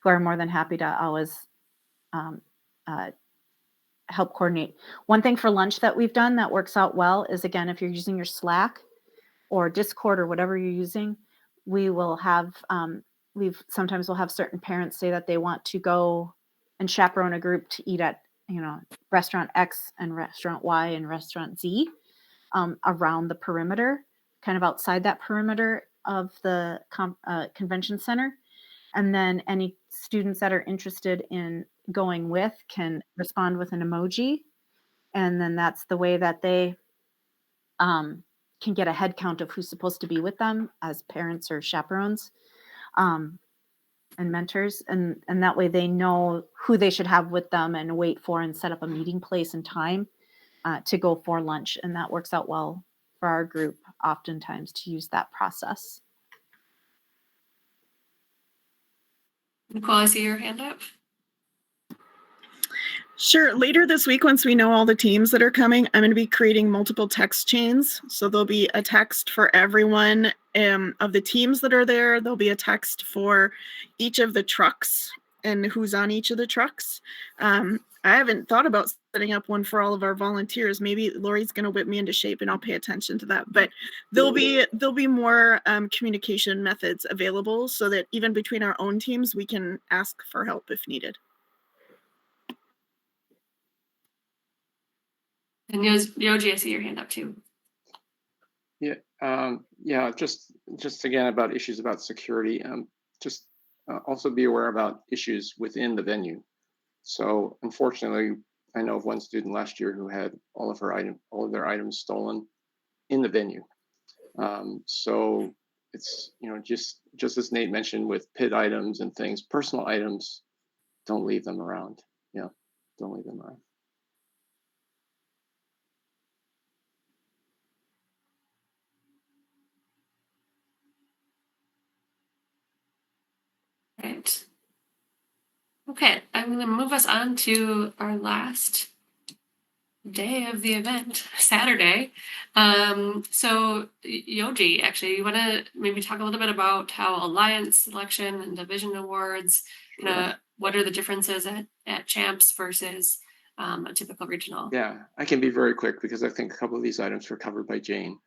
S: who are more than happy to always help coordinate. One thing for lunch that we've done that works out well is, again, if you're using your Slack or Discord or whatever you're using, we will have sometimes we'll have certain parents say that they want to go and chaperone a group to eat at restaurant X and restaurant Y and restaurant Z around the perimeter, kind of outside that perimeter of the convention center. And then any students that are interested in going with can respond with an emoji. And then that's the way that they can get a head count of who's supposed to be with them as parents or chaperones and mentors. And that way they know who they should have with them and wait for and set up a meeting place and time to go for lunch. And that works out well for our group oftentimes to use that process.
B: Nicole, I see your hand up.
O: Sure. Later this week, once we know all the teams that are coming, I'm going to be creating multiple text chains. So there'll be a text for everyone of the teams that are there. There'll be a text for each of the trucks and who's on each of the trucks. I haven't thought about setting up one for all of our volunteers. Maybe Lori's going to whip me into shape and I'll pay attention to that. But there'll be more communication methods available so that even between our own teams, we can ask for help if needed.
B: And Yoji, I see your hand up too.
Q: Yeah, just again about issues about security. Just also be aware about issues within the venue. So unfortunately, I know of one student last year who had all of their items stolen in the venue. So it's just as Nate mentioned with pit items and things, personal items, don't leave them around. Yeah, don't leave them around.
B: Right. Okay, I'm going to move us on to our last day of the event, Saturday. So Yoji, actually, you want to maybe talk a little bit about how Alliance selection and division awards, what are the differences at Champs versus a typical regional?
Q: Yeah, I can be very quick because I think a couple of these items were covered by Jane.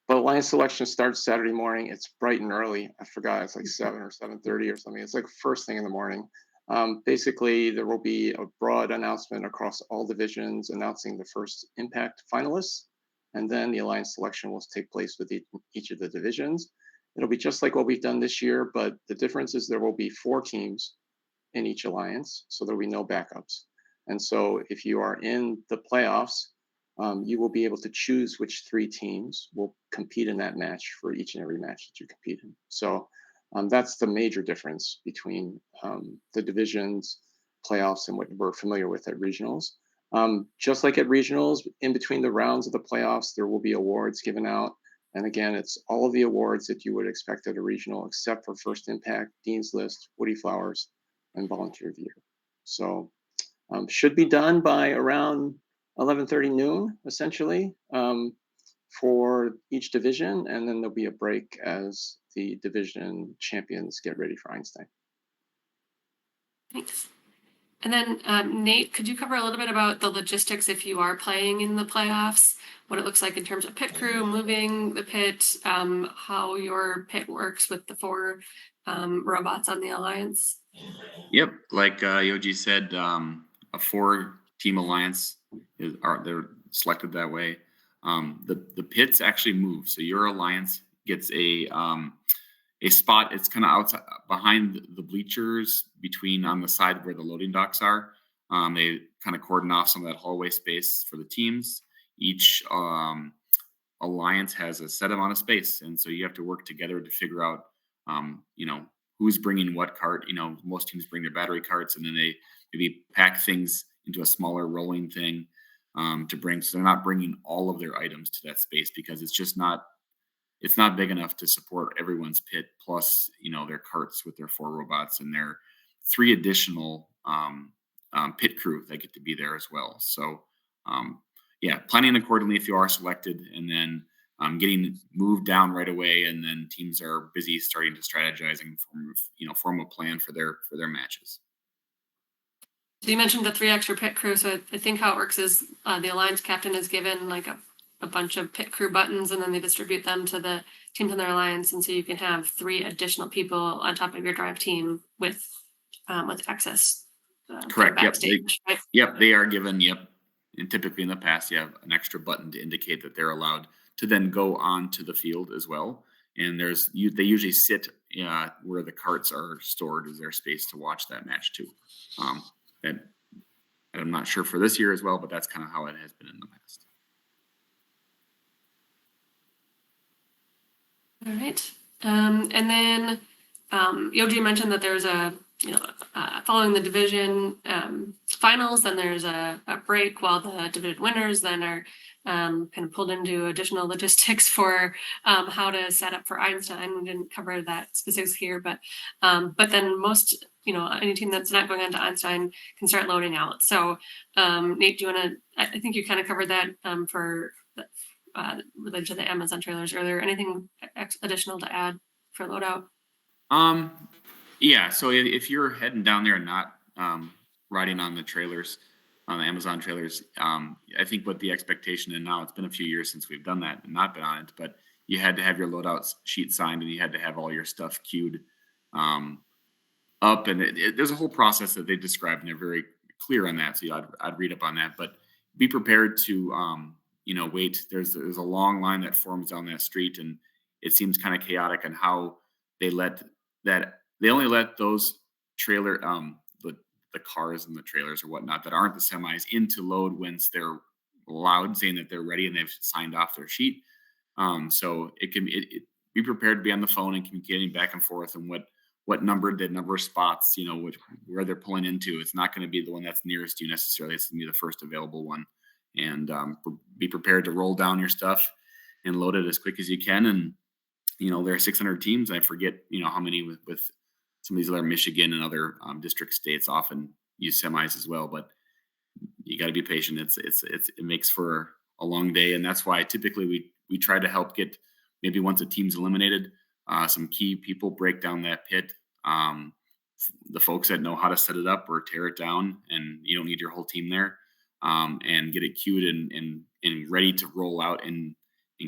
Q: But Alliance selection starts Saturday morning. It's bright and early. I forgot, it's like 7 or 7:30 or something. It's like first thing in the morning. Basically, there will be a broad announcement across all divisions announcing the first impact finalists. And then the Alliance selection will take place with each of the divisions. It'll be just like what we've done this year, but the difference is there will be 4 teams in each alliance. So there'll be no backups. And so if you are in the playoffs, you will be able to choose which 3 teams will compete in that match for each and every match that you compete in. So that's the major difference between the divisions, playoffs, and what we're familiar with at regionals. Just like at regionals, in between the rounds of the playoffs, there will be awards given out. And again, it's all of the awards that you would expect at a regional, except for First Impact, Dean's List, Woody Flowers, and Volunteer of the Year. So should be done by around 11:30 noon, essentially, for each division, and then there'll be a break as the division champions get ready for Einstein.
B: Thanks. And then Nate, could you cover a little bit about the logistics if you are playing in the playoffs, what it looks like in terms of pit crew, moving the pit, how your pit works with the 4 robots on the Alliance?
M: Yep, like Yoji said, a 4-team alliance they're selected that way. The pits actually move, so your alliance gets a spot. It's kind of outside behind the bleachers, between on the side where the loading docks are. They kind of cordon off some of that hallway space for the teams. Each alliance has a set amount of space, and so you have to work together to figure out, who's bringing what cart. Most teams bring their battery carts, and then they maybe pack things into a smaller rolling thing to bring. So they're not bringing all of their items to that space because it's not big enough to support everyone's pit, plus, their carts with their 4 robots and their 3 additional pit crew that get to be there as well. So, planning accordingly if you are selected, and then getting moved down right away. And then teams are busy starting to strategize and form a plan for their matches.
B: So you mentioned the 3 extra pit crew. So I think how it works is the Alliance captain is given like a bunch of pit crew buttons, and then they distribute them to the teams in their alliance, and so you can have 3 additional people on top of your drive team with access.
M: Correct.
B: Backstage,
M: Yep. They are given. Yep. And typically in the past, you have an extra button to indicate that they're allowed to then go on to the field as well. And they usually sit where the carts are stored as their space to watch that match too. And I'm not sure for this year as well, but that's kind of how it has been in the past.
B: All right. And then Yoji mentioned that there's following the division finals, then there's a break while the division winners then are kind of pulled into additional logistics for how to set up for Einstein. We didn't cover that specifics here, but then most, any team that's not going on to Einstein can start loading out. So Nate, do you want to, I think you kind of covered that for related to the Amazon trailers earlier. Anything additional to add for loadout?
M: Yeah. So if you're heading down there and not riding on the trailers, on the Amazon trailers, I think what the expectation, and now it's been a few years since we've done that and not been on it, but you had to have your loadout sheet signed and you had to have all your stuff queued up, and there's a whole process that they describe, and they're very clear on that. So I'd read up on that, but be prepared to wait. There's a long line that forms down that street, and it seems kind of chaotic on how they only let those trailer the cars and the trailers or whatnot that aren't the semis into load once they're allowed, saying that they're ready and they've signed off their sheet. So it can be prepared to be on the phone and communicating back and forth, and what number of spots, where they're pulling into. It's not going to be the one that's nearest you necessarily. It's going to be the first available one. And be prepared to roll down your stuff and load it as quick as you can. And, there are 600 teams. I forget, how many with some of these other Michigan and other district states often use semis as well. But you got to be patient. It makes for a long day. And that's why typically we try to help get, maybe once a team's eliminated, some key people break down that pit. The folks that know how to set it up or tear it down, and you don't need your whole team there, and get it queued and ready to roll out and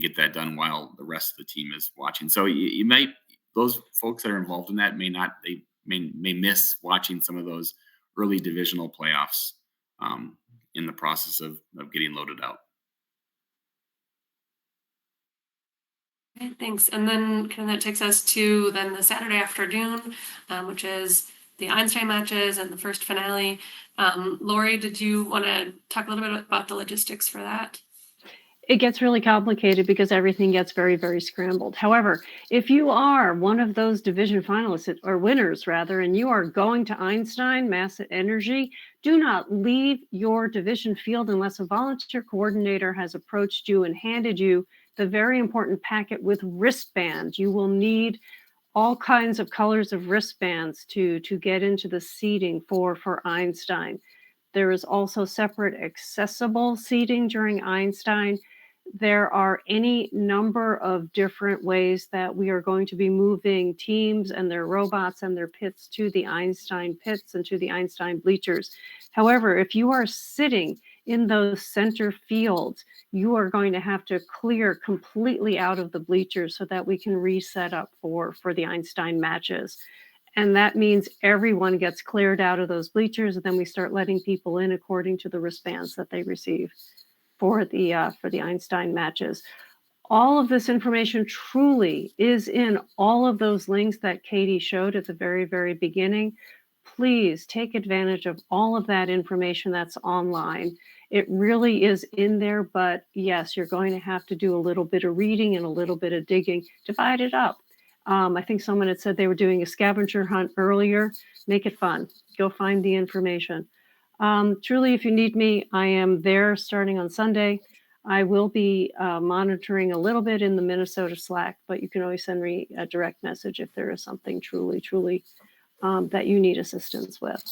M: get that done while the rest of the team is watching. So you might, those folks that are involved in that may miss watching some of those early divisional playoffs in the process of getting loaded out.
B: Okay, thanks. And then kind of that takes us to then the Saturday afternoon, which is the Einstein matches and the first finale. Lori, did you want to talk a little bit about the logistics for that?
C: It gets really complicated because everything gets very, very scrambled. However, if you are one of those division finalists or winners rather, and you are going to Einstein Mass Energy, do not leave your division field unless a volunteer coordinator has approached you and handed you the very important packet with wristbands. You will need all kinds of colors of wristbands to get into the seating for Einstein. There is also separate accessible seating during Einstein. There are any number of different ways that we are going to be moving teams and their robots and their pits to the Einstein pits and to the Einstein bleachers. However, if you are sitting in those center fields, you are going to have to clear completely out of the bleachers so that we can reset up for the Einstein matches. And that means everyone gets cleared out of those bleachers, and then we start letting people in according to the wristbands that they receive for the Einstein matches. All of this information truly is in all of those links that Katie showed at the very, very beginning. Please take advantage of all of that information that's online. It really is in there, but yes, you're going to have to do a little bit of reading and a little bit of digging. Divide it up. I think someone had said they were doing a scavenger hunt earlier. Make it fun. Go find the information. Truly, if you need me, I am there starting on Sunday. I will be monitoring a little bit in the Minnesota Slack, but you can always send me a direct message if there is something truly that you need assistance with.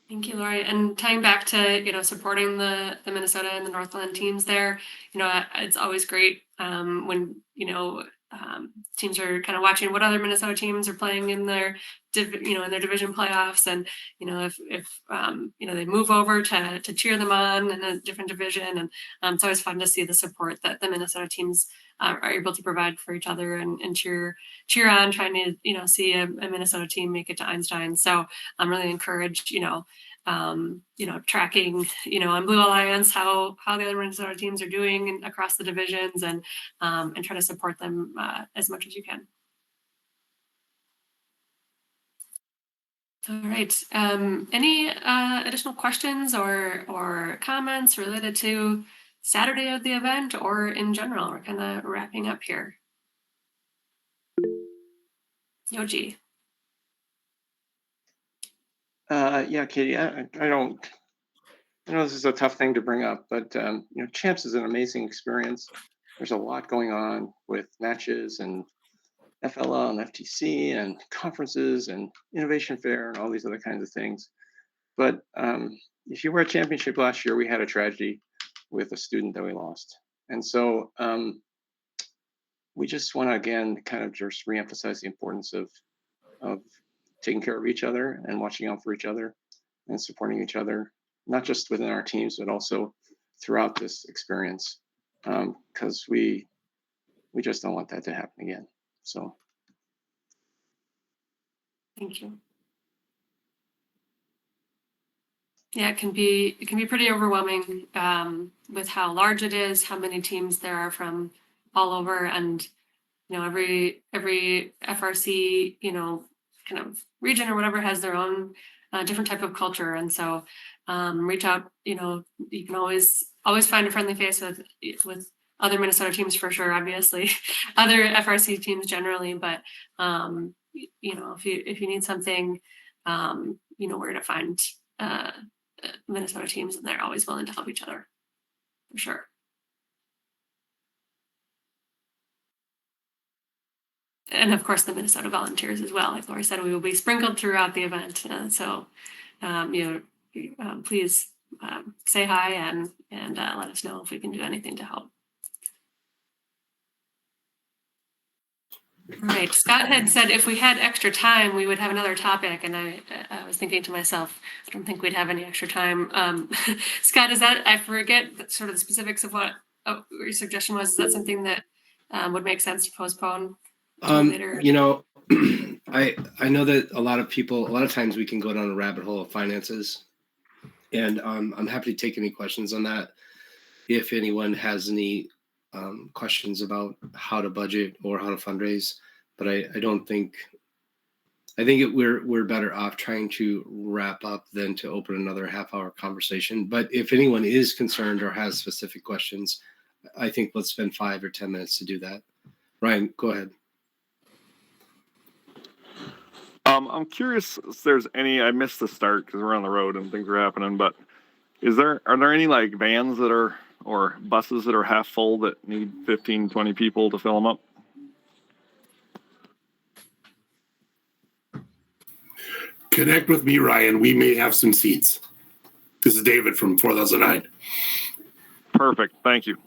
B: Thank you, Lori. And tying back to, supporting the Minnesota and the Northland teams there, it's always great when, teams are kind of watching what other Minnesota teams are playing in their, in their division playoffs. And, if they move over to cheer them on in a different division. And it's always fun to see the support that the Minnesota teams are able to provide for each other and cheer on, trying to, see a Minnesota team make it to Einstein. So I'm really encouraged, tracking, on Blue Alliance, how the other Minnesota teams are doing across the divisions and try to support them as much as you can. All right. Any additional questions or comments related to Saturday of the event or in general? We're kind of wrapping up here. Yoji.
Q: Yeah, Katie, I know this is a tough thing to bring up, but Champs is an amazing experience. There's a lot going on with matches and FLL and FTC and conferences and Innovation Fair and all these other kinds of things. But if you were at Championship last year, we had a tragedy with a student that we lost. And so we just want to again kind of just reemphasize the importance of taking care of each other and watching out for each other and supporting each other, not just within our teams, but also throughout this experience, because we just don't want that to happen again. So
B: Thank you. Yeah, it can be pretty overwhelming with how large it is, how many teams there are from all over, and every FRC kind of region or whatever has their own different type of culture, and so reach out. You can always find a friendly face with other Minnesota teams for sure. Obviously, other FRC teams generally, but if you need something, we're gonna find Minnesota teams, and they're always willing to help each other for sure. And of course, the Minnesota volunteers as well. Like Lori said, we will be sprinkled throughout the event. Please say hi and let us know if we can do anything to help. All right. Scott had said if we had extra time, we would have another topic. And I was thinking to myself, I don't think we'd have any extra time. Scott, is that, I forget sort of the specifics of what your suggestion was. Is that something that would make sense to postpone later?
A: I know that a lot of times we can go down a rabbit hole of finances, and I'm happy to take any questions on that. If anyone has any questions about how to budget or how to fundraise, but I think we're better off trying to wrap up than to open another half-hour conversation. But if anyone is concerned or has specific questions, I think let's spend 5 or 10 minutes to do that. Ryan, go ahead.
V: I'm curious if there's any, I missed the start because we're on the road and things are happening, but are there any like vans that are, or buses that are half full that need 15, 20 people to fill them up?
J: Connect with me, Ryan. We may have some seats. This is David from 4009.
V: Perfect. Thank you.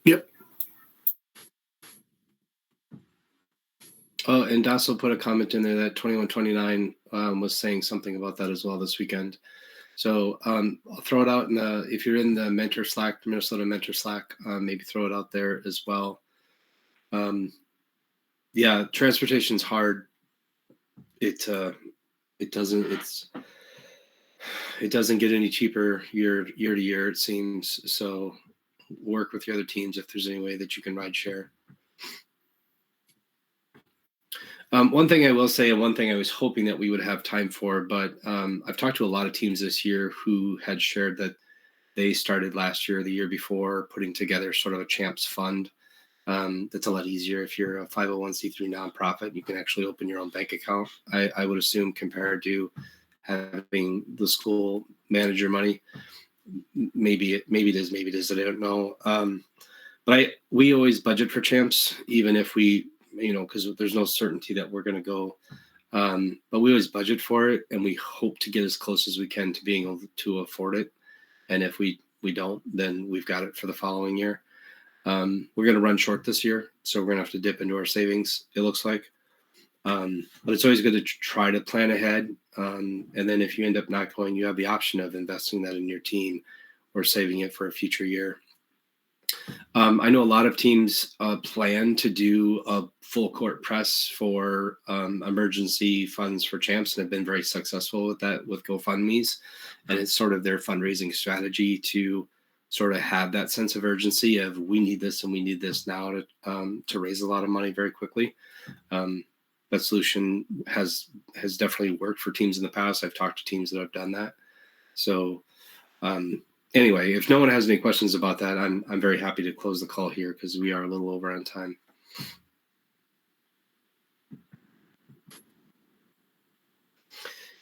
J: Yep.
A: Oh, and Dasso put a comment in there that 2129 was saying something about that as well this weekend. So I'll throw it out if you're in the mentor Slack, Minnesota mentor Slack, maybe throw it out there as well. Yeah, transportation's hard. It doesn't get any cheaper year to year, it seems. So work with the other teams if there's any way that you can ride share. One thing I will say, and one thing I was hoping that we would have time for, but I've talked to a lot of teams this year who had shared that they started last year or the year before putting together sort of a champs fund. That's a lot easier if you're a 501c3 nonprofit. You can actually open your own bank account, I would assume, compared to having the school manage your money. Maybe it is, maybe it isn't, I don't know. But we always budget for champs, even if we, because there's no certainty that we're going to go. But we always budget for it, and we hope to get as close as we can to being able to afford it. And if we don't, then we've got it for the following year. We're going to run short this year, so we're going to have to dip into our savings, it looks like. But it's always good to try to plan ahead. And then if you end up not going, you have the option of investing that in your team or saving it for a future year. I know a lot of teams plan to do a full court press for emergency funds for champs and have been very successful with that with GoFundMe's. And it's sort of their fundraising strategy to sort of have that sense of urgency of we need this and we need this now to raise a lot of money very quickly. That solution has definitely worked for teams in the past. I've talked to teams that have done that. So anyway, if no one has any questions about that, I'm very happy to close the call here because we are a little over on time.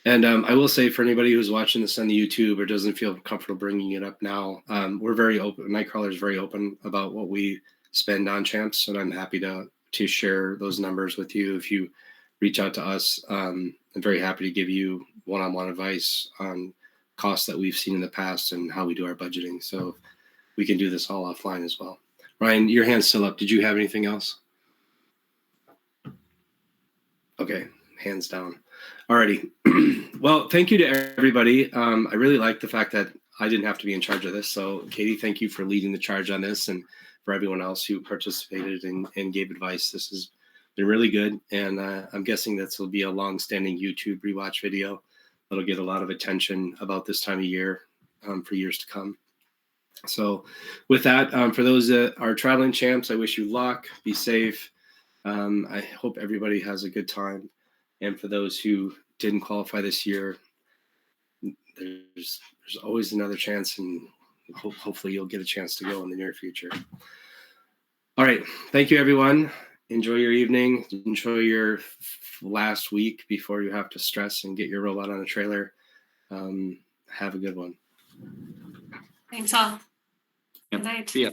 A: And I will say for anybody who's watching this on the YouTube or doesn't feel comfortable bringing it up now, we're very open. KnightKrawler is very open about what we spend on champs, and I'm happy to share those numbers with you. If you reach out to us, I'm very happy to give you one-on-one advice on costs that we've seen in the past and how we do our budgeting. So we can do this all offline as well. Ryan, your hand's still up. Did you have anything else? Okay, hands down. Alrighty. Well, thank you to everybody. I really like the fact that I didn't have to be in charge of this. So Katie, thank you for leading the charge on this, and for everyone else who participated and gave advice. This has been really good. And I'm guessing this will be a long-standing YouTube rewatch video that'll get a lot of attention about this time of year for years to come. So with that, for those that are traveling champs, I wish you luck, be safe. I hope everybody has a good time. And for those who didn't qualify this year, there's always another chance, and hopefully you'll get a chance to go in the near future. All right. Thank you, everyone. Enjoy your evening. Enjoy your last week before you have to stress and get your robot on a trailer. Have a good one.
B: Thanks all. Good night.
M: See ya.